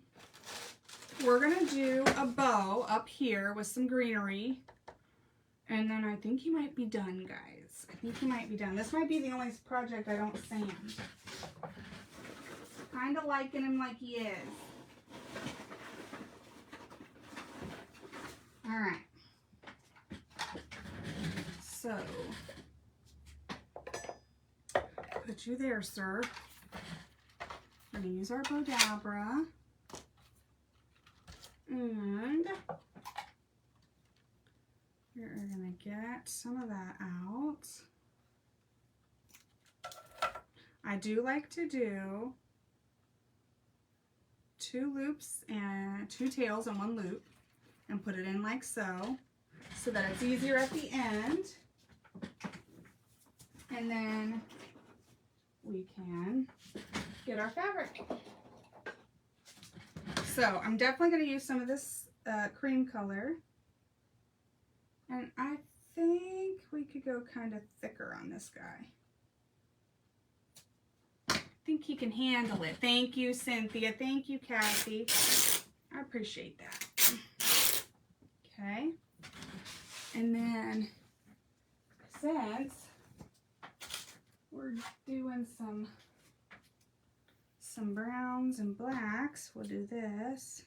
Speaker 1: we're gonna do a bow up here with some greenery. And then I think he might be done, guys. I think he might be done. This might be the only project I don't sand. Kind of liking him like he is. All right. So, put you there, sir. We're going to use our Bodabra. And we're going to get some of that out. I do like to do 2 loops and 2 tails and 1 loop and put it in like so that it's easier at the end. And then we can get our fabric. So I'm definitely going to use some of this cream color. And I think we could go kind of thicker on this guy. I think he can handle it. Thank you, Cynthia. Thank you, Kathy. I appreciate that. Okay. And then since we're doing some browns and blacks, we'll do this.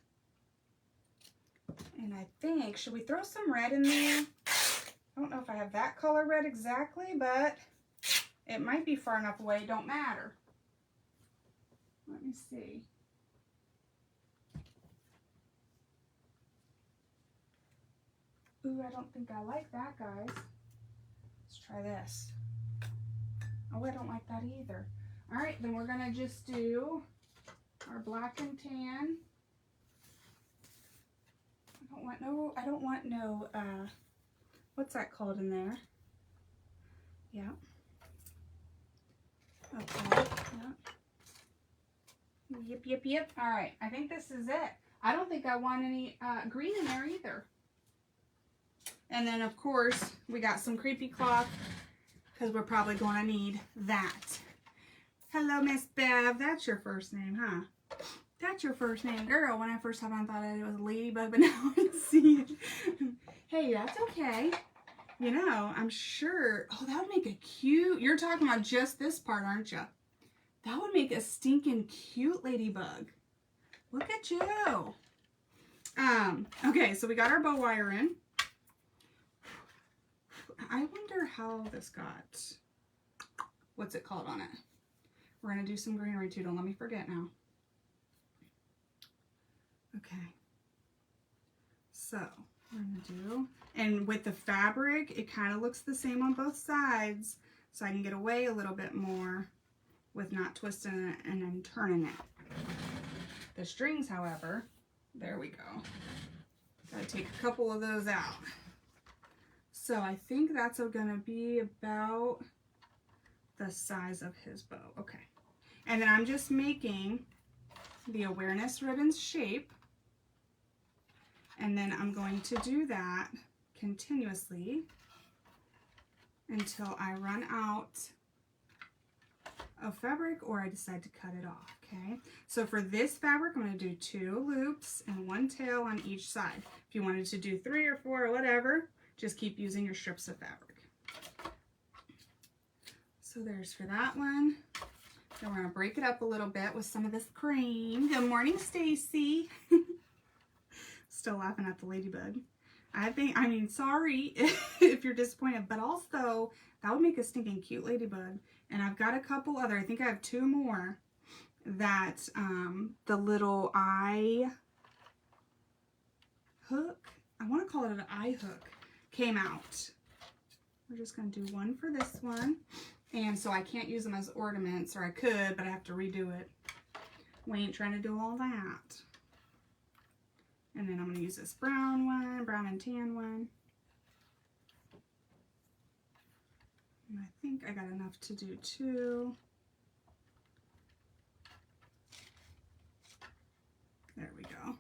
Speaker 1: And I think, should we throw some red in there? I don't know if I have that color red exactly, but it might be far enough away, it don't matter. Let me see. Ooh, I don't think I like that, guys. Let's try this. Oh, I don't like that either. All right, then we're gonna just do our black and tan. I don't want no, what's that called in there? Yeah. Okay, yeah. Yep. All right, I think this is it. I don't think I want any green in there either. And then, of course, we got some creepy cloth because we're probably going to need that. Hello, Miss Bev. That's your first name, huh? That's your first name. Girl, when I first saw it, I thought it was Ladybug, but now I see it. Hey, that's okay. You know, I'm sure. Oh, that would make a cute. You're talking about just this part, aren't you? That would make a stinking cute ladybug. Look at you. Okay, so we got our bow wire in. I wonder how this got, what's it called on it? We're going to do some greenery too. Don't let me forget now. Okay. So, we're going to do, and with the fabric, it kind of looks the same on both sides, so I can get away a little bit more with not twisting it and then turning it. The strings, however, there we go. Got to take a couple of those out. So I think that's going to be about the size of his bow. Okay. And then I'm just making the awareness ribbons shape. And then I'm going to do that continuously until I run out of fabric or I decide to cut it off. Okay. So for this fabric, I'm going to do 2 loops and 1 tail on each side. If you wanted to do 3 or 4 or whatever, just keep using your strips of fabric. So there's for that one. Then we're gonna break it up a little bit with some of this cream. Good morning, Stacy. Still laughing at the ladybug. I mean, sorry if you're disappointed, but also that would make a stinking cute ladybug. And I've got a couple other, I think I have 2 more that the little eye hook, I want to call it an eye hook, came out. We're just going to do one for this one. And so I can't use them as ornaments, or I could, but I have to redo it. We ain't trying to do all that. And then I'm going to use this brown one, brown and tan one. And I think I got enough to do 2. There we go.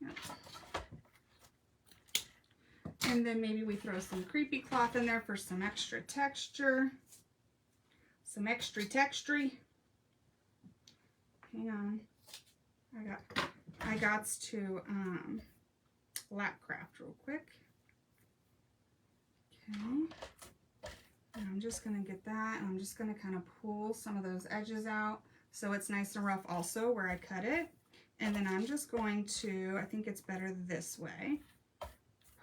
Speaker 1: Yep. And then maybe we throw some creepy cloth in there for some extra texture. Some extra texture. Hang on. I got to lap craft real quick. Okay. And I'm just going to get that, and I'm just going to kind of pull some of those edges out so it's nice and rough also where I cut it. And then I'm just going to, I think it's better this way,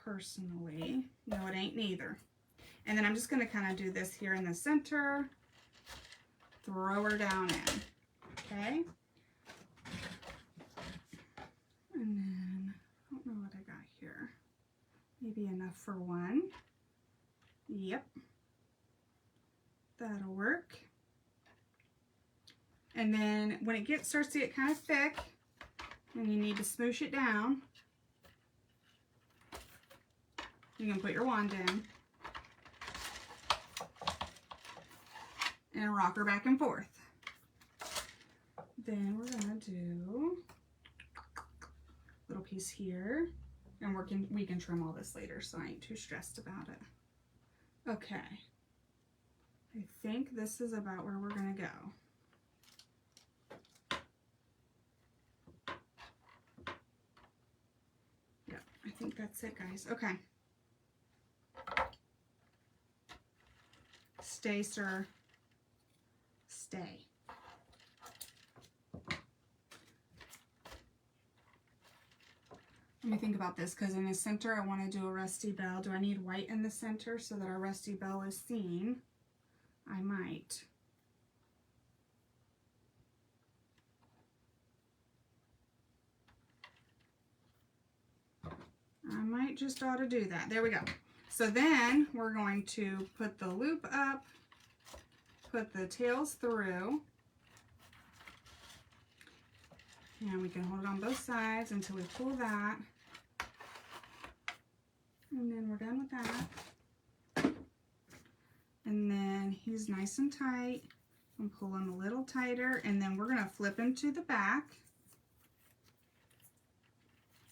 Speaker 1: personally. No, it ain't neither. And then I'm just going to kind of do this here in the center, throw her down in, okay? And then, I don't know what I got here. Maybe enough for one. Yep. That'll work. And then when it starts to get kind of thick, and you need to smoosh it down, you can put your wand in and rock her back and forth. Then we're gonna do a little piece here, and we can trim all this later, so I ain't too stressed about it. Okay, I think this is about where we're gonna go. Yep, I think that's it, guys. Okay. Stay, sir. Stay. Let me think about this, because in the center I want to do a rusty bell. Do I need white in the center so that our rusty bell is seen? I might. I might just ought to do that. There we go. So then we're going to put the loop up, put the tails through, and we can hold it on both sides until we pull that. And then we're done with that. And then he's nice and tight. I'm pulling a little tighter, and then we're going to flip him to the back.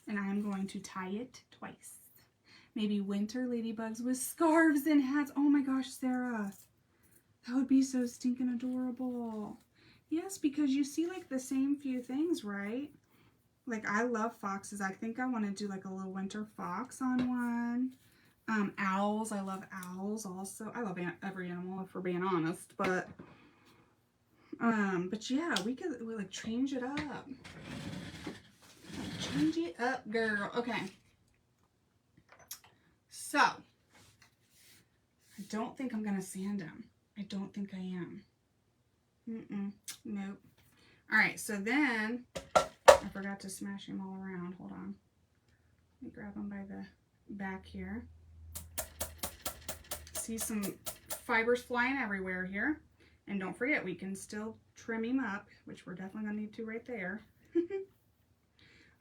Speaker 1: And I'm going to tie it twice. Maybe winter ladybugs with scarves and hats. Oh my gosh, Sarah. That would be so stinking adorable. Yes, because you see like the same few things, right? Like I love foxes. I think I want to do like a little winter fox on one. Owls. I love owls also. I love every animal if we're being honest, but yeah, we like change it up. Change it up, girl. Okay. So, I don't think I'm going to sand them. I don't think I am. Nope. Alright, so then, I forgot to smash him all around. Hold on. Let me grab him by the back here. See some fibers flying everywhere here. And don't forget, we can still trim him up, which we're definitely going to need to right there.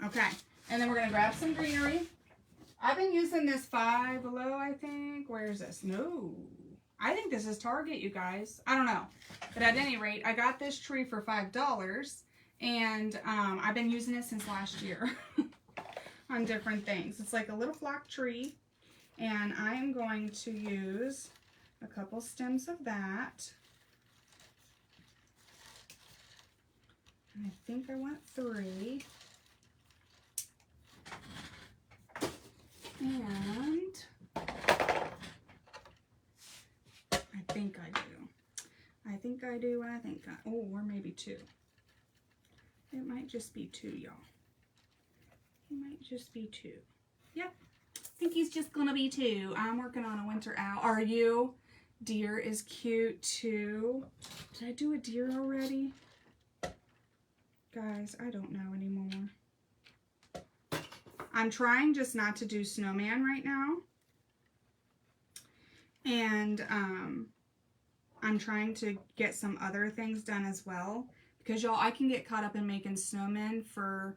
Speaker 1: Okay, and then we're going to grab some greenery. I've been using this Five Below, I think. Where is this? No. I think this is Target, you guys. I don't know. But at any rate, I got this tree for $5. And I've been using it since last year on different things. It's like a little flock tree. And I am going to use a couple stems of that. And I think I want 3. And I think I do. I think think I do. I think oh, or maybe 2. It might just be 2, y'all. It might just be 2. Yep. I think he's just gonna be 2. I'm working on a winter owl. Are you? Deer is cute too. Did I do a deer already? Guys, I don't know anymore. I'm trying just not to do snowman right now. And I'm trying to get some other things done as well. Because y'all, I can get caught up in making snowmen for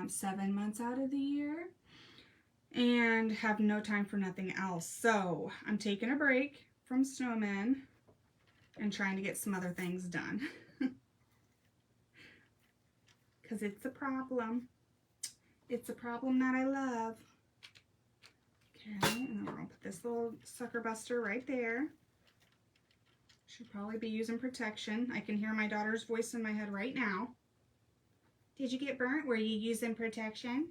Speaker 1: 7 months out of the year. And have no time for nothing else. So I'm taking a break from snowmen and trying to get some other things done. Because it's a problem. It's a problem that I love. Okay, and then we're going to put this little sucker buster right there. Should probably be using protection. I can hear my daughter's voice in my head right now. Did you get burnt? Were you using protection?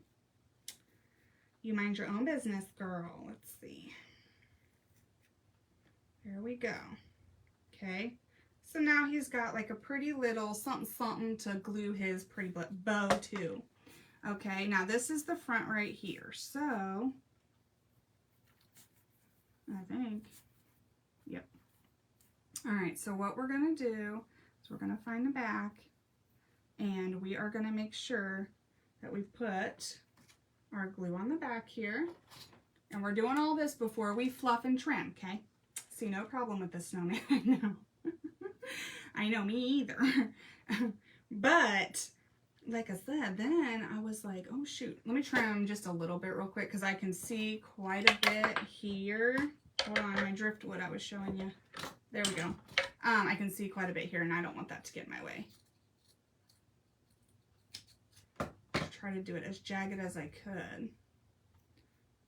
Speaker 1: You mind your own business, girl. Let's see. There we go. Okay. So now he's got like a pretty little something to glue his pretty bow to. Okay, now this is the front right here. So, I think, yep. All right, so what we're gonna do is we're gonna find the back and we are gonna make sure that we put our glue on the back here. And we're doing all this before we fluff and trim, okay? See, no problem with this snowman, I know. I know, me either. But, like I said, then I was like, oh shoot, let me trim just a little bit real quick because I can see quite a bit here. Hold on, my driftwood I was showing you. There we go. I can see quite a bit here and I don't want that to get in my way. Try to do it as jagged as I could.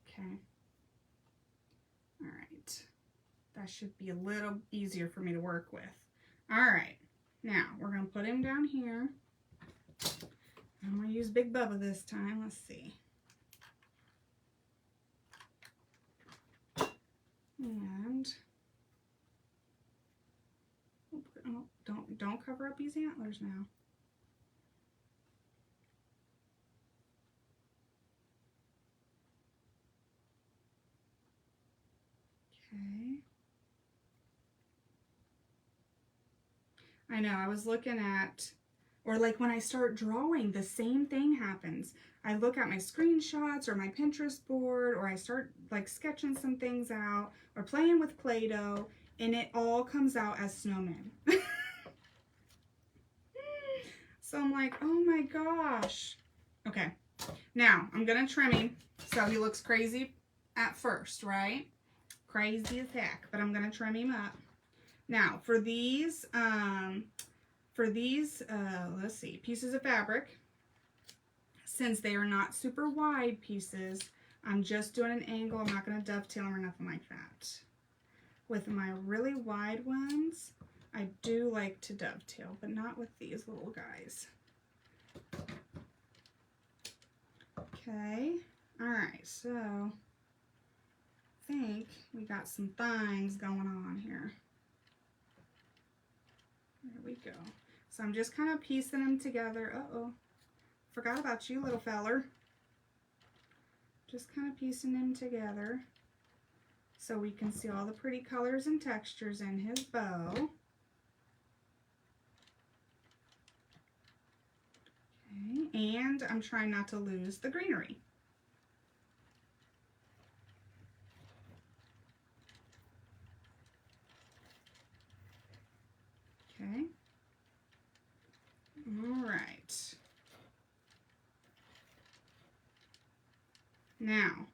Speaker 1: Okay. All right. That should be a little easier for me to work with. All right. Now, we're going to put him down here. I'm going to use Big Bubba this time. Let's see. And oh, don't cover up these antlers now. Okay. I know, I was looking at, or like when I start drawing, the same thing happens. I look at my screenshots or my Pinterest board, or I start like sketching some things out or playing with Play-Doh, and it all comes out as snowmen. So I'm like, oh my gosh. Okay, now I'm gonna trim him so he looks crazy at first, right? Crazy as heck, but I'm gonna trim him up. Now for these let's see, pieces of fabric, since they are not super wide pieces, I'm just doing an angle. I'm not going to dovetail them or nothing like that. With my really wide ones, I do like to dovetail, but not with these little guys. Okay, all right, so I think we got some things going on here. There we go. So I'm just kind of piecing them together. Uh-oh, forgot about you, little feller. Just kind of piecing them together so we can see all the pretty colors and textures in his bow. Okay, and I'm trying not to lose the greenery. Okay. All right. Now,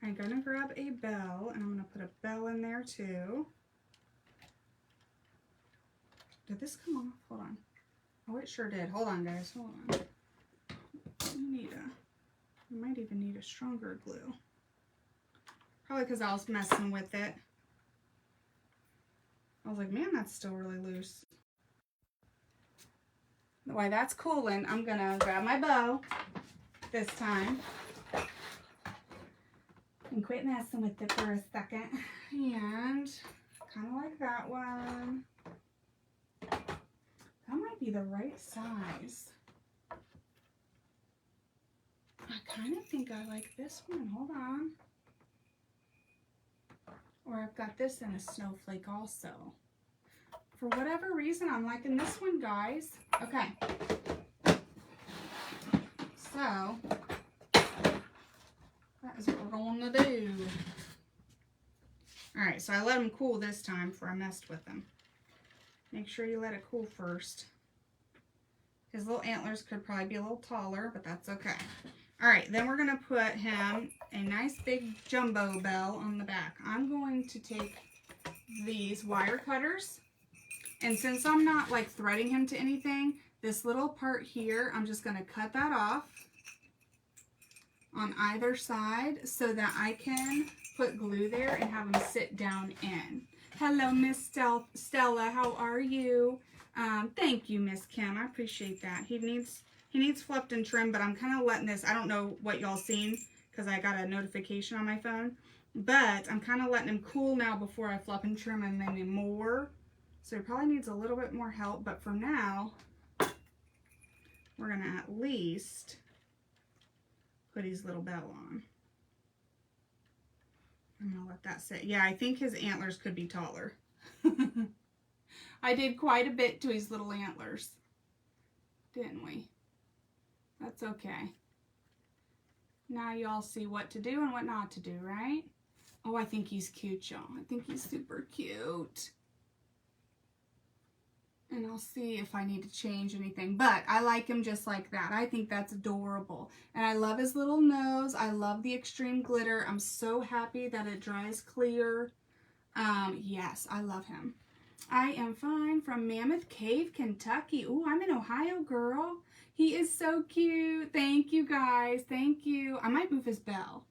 Speaker 1: I'm going to grab a bell, and I'm going to put a bell in there too. Did this come off? Hold on. Oh, it sure did. Hold on, guys. Hold on. I might even need a stronger glue. Probably because I was messing with it. I was like, man, that's still really loose. While that's cooling, I'm going to grab my bow this time and quit messing with it for a second. And kind of like that one. That might be the right size. I kind of think I like this one. Hold on. Or I've got this in a snowflake also. For whatever reason, I'm liking this one, guys. Okay. So, that is what we're going to do. Alright, so I let them cool this time before I messed with them. Make sure you let it cool first. His little antlers could probably be a little taller, but that's okay. Alright, then we're going to put him a nice big jumbo bell on the back. I'm going to take these wire cutters, and since I'm not like threading him to anything, this little part here, I'm just going to cut that off on either side so that I can put glue there and have him sit down in. Hello, Miss Stella, how are you? Thank you, Miss Kim, I appreciate that. He needs fluffed and trimmed, but I'm kind of letting this, I don't know what y'all seen because I got a notification on my phone, but I'm kind of letting him cool now before I fluff and trim him any more. So he probably needs a little bit more help, but for now, we're going to at least put his little bell on. I'm going to let that sit. Yeah, I think his antlers could be taller. I did quite a bit to his little antlers, didn't we? That's okay. Now you all see what to do and what not to do, right? Oh, I think he's cute, y'all. I think he's super cute. And I'll see if I need to change anything. But I like him just like that. I think that's adorable. And I love his little nose. I love the extreme glitter. I'm so happy that it dries clear. Yes, I love him. I am fine from Mammoth Cave, Kentucky. Ooh, I'm in Ohio, girl. He is so cute. Thank you, guys. Thank you. I might move his bell.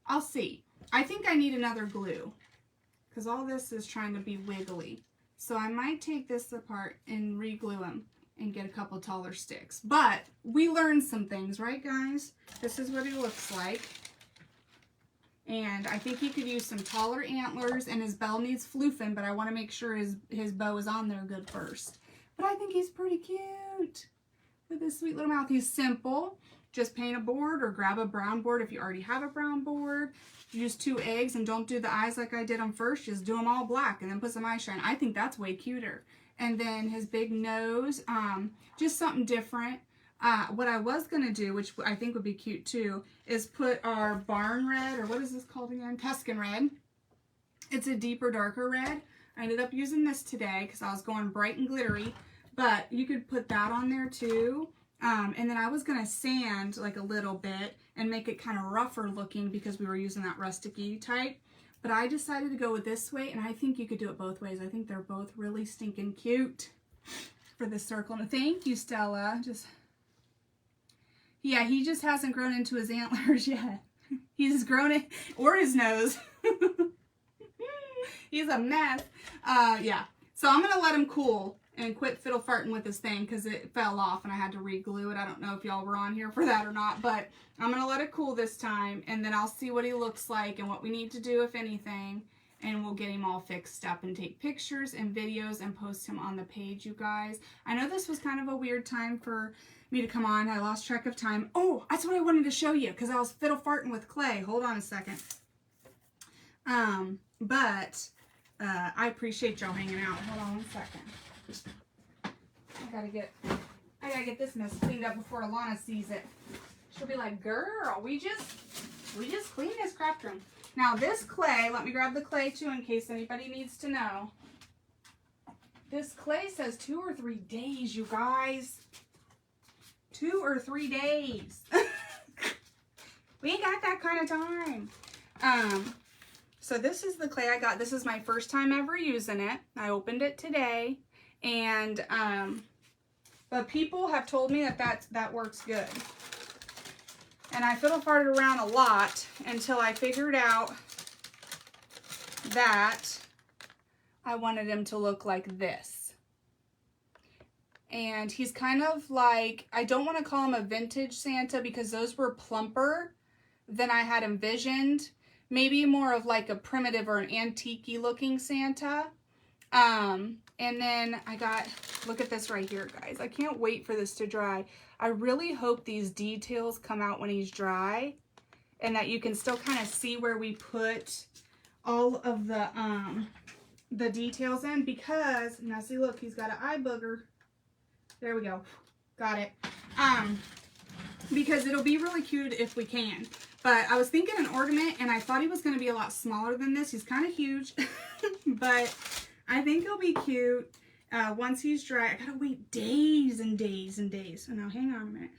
Speaker 1: I'll see. I think I need another glue because all this is trying to be wiggly. So I might take this apart and re-glue him and get a couple taller sticks. But we learned some things, right, guys? This is what he looks like. And I think he could use some taller antlers, and his bell needs floofing, but I want to make sure his bow is on there good first. But I think he's pretty cute with his sweet little mouth. He's simple. Just paint a board or grab a brown board if you already have a brown board. Use 2 eggs and don't do the eyes like I did them first. Just do them all black and then put some eye shine. I think that's way cuter. And then his big nose, just something different. What I was going to do, which I think would be cute too, is put our barn red, or what is this called again? Tuscan red. It's a deeper, darker red. I ended up using this today because I was going bright and glittery, but you could put that on there too. And then I was going to sand like a little bit and make it kind of rougher looking because we were using that rustic-y type. But I decided to go with this way, and I think you could do it both ways. I think they're both really stinking cute for this circle. And thank you, Stella. Yeah, he just hasn't grown into his antlers yet. He's grown it, or his nose. He's a mess. Yeah, so I'm going to let him cool and quit fiddle farting with this thing because it fell off and I had to re-glue it. I don't know if y'all were on here for that or not, but I'm going to let it cool this time, and then I'll see what he looks like and what we need to do, if anything, and we'll get him all fixed up and take pictures and videos and post him on the page, you guys. I know this was kind of a weird time for me to come on. I lost track of time. Oh, that's what I wanted to show you because I was fiddle farting with clay. Hold on a second. But I appreciate y'all hanging out. Hold on one second. I gotta get this mess cleaned up before Alana sees it. She'll be like, girl, we just cleaned this craft room. Now this clay, let me grab the clay too in case anybody needs to know. This clay says 2 or 3 days, you guys. 2 or 3 days. We ain't got that kind of time. So this is the clay I got. This is my first time ever using it. I opened it today. And, but people have told me that works good. And I fiddle farted around a lot until I figured out that I wanted him to look like this. And he's kind of like, I don't want to call him a vintage Santa because those were plumper than I had envisioned. Maybe more of like a primitive or an antique-y looking Santa. And then I got, look at this right here, guys. I can't wait for this to dry. I really hope these details come out when he's dry and that you can still kind of see where we put all of the details in, because now see, look, he's got an eye booger. There we go. Got it. Because it'll be really cute if we can. But I was thinking an ornament, and I thought he was going to be a lot smaller than this. He's kind of huge, but I think he'll be cute once he's dry. I gotta wait days and days and days. So now, hang on a minute.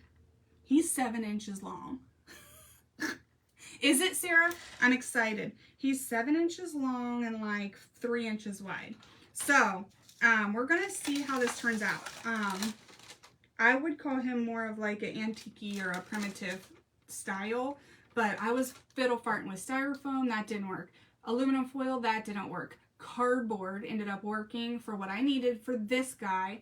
Speaker 1: He's 7 inches long. Is it, Sarah? I'm excited. He's 7 inches long and like 3 inches wide. So we're gonna see how this turns out. I would call him more of like an antique or a primitive style, but I was fiddle farting with styrofoam. That didn't work. Aluminum foil, that didn't work. Cardboard ended up working for what I needed for this guy.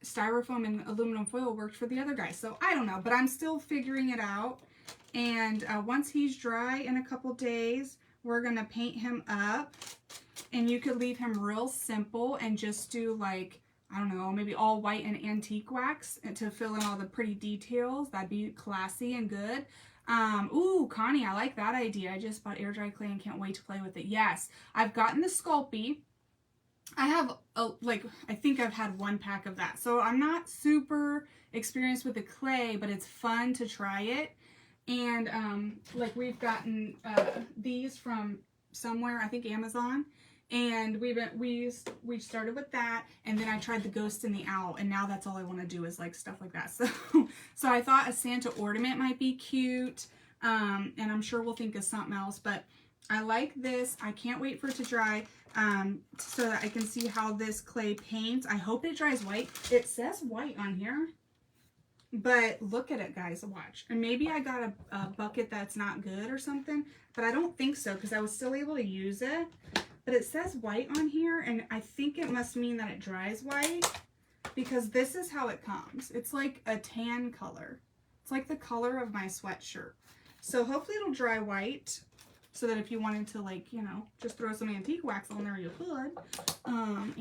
Speaker 1: Styrofoam and aluminum foil worked for the other guy. So I don't know, but I'm still figuring it out. And once he's dry in a couple days, we're gonna paint him up. And you could leave him real simple and just do like, I don't know, maybe all white and antique wax to fill in all the pretty details. That'd be classy and good. Ooh, Connie, I like that idea. I just bought air dry clay and can't wait to play with it. Yes, I've gotten the Sculpey. I have, I think I've had 1 pack of that. So I'm not super experienced with the clay, but it's fun to try it. And, like, we've gotten these from somewhere, I think Amazon. And we started with that, and then I tried the ghost and the owl, and now that's all I want to do is like stuff like that. So I thought a Santa ornament might be cute, and I'm sure we'll think of something else. But I like this. I can't wait for it to dry, so that I can see how this clay paints. I hope it dries white. It says white on here, but look at it, guys. Watch. And maybe I got a bucket that's not good or something, but I don't think so because I was still able to use it. But it says white on here, and I think it must mean that it dries white, because this is how it comes. It's like a tan color. It's like the color of my sweatshirt. So hopefully it'll dry white, so that if you wanted to, like, you know, just throw some antique wax on there, you could.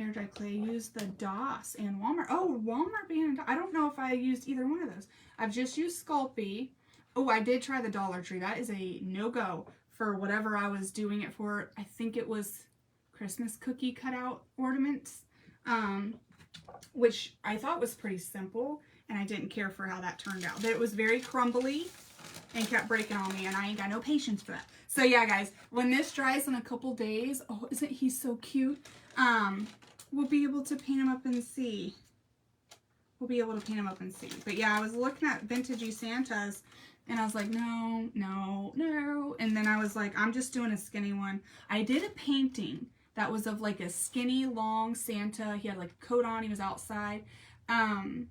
Speaker 1: Air dry clay, use the DOS and Walmart. Oh, Walmart being, I don't know if I used either one of those. I've just used Sculpey. Oh, I did try the Dollar Tree. That is a no-go for whatever I was doing it for. I think it was Christmas cookie cutout ornaments, which I thought was pretty simple, and I didn't care for how that turned out. But it was very crumbly and kept breaking on me, and I ain't got no patience for that. So yeah, guys, when this dries in a couple days, oh, isn't he so cute? We'll be able to paint him up and see. We'll be able to paint him up and see. But yeah, I was looking at vintagey Santas, and I was like, no, no, no. And then I was like, I'm just doing a skinny one. I did a painting that was of like a skinny, long Santa. He had like a coat on. He was outside. And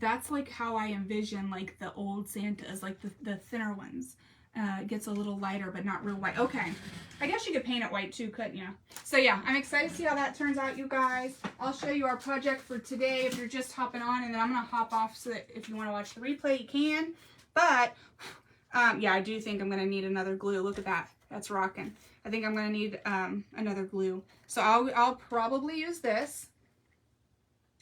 Speaker 1: that's like how I envision like the old Santas, like the thinner ones. It gets a little lighter, but not real white. Okay. I guess you could paint it white too, couldn't you? So yeah, I'm excited to see how that turns out, you guys. I'll show you our project for today if you're just hopping on, and then I'm going to hop off so that if you want to watch the replay, you can. But, yeah, I do think I'm going to need another glue. Look at that. That's rocking. I think I'm going to need another glue. So I'll probably use this.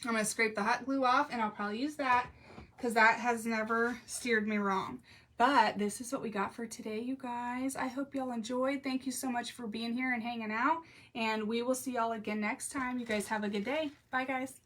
Speaker 1: I'm going to scrape the hot glue off, and I'll probably use that because that has never steered me wrong. But this is what we got for today, you guys. I hope y'all enjoyed. Thank you so much for being here and hanging out. And we will see y'all again next time. You guys have a good day. Bye, guys.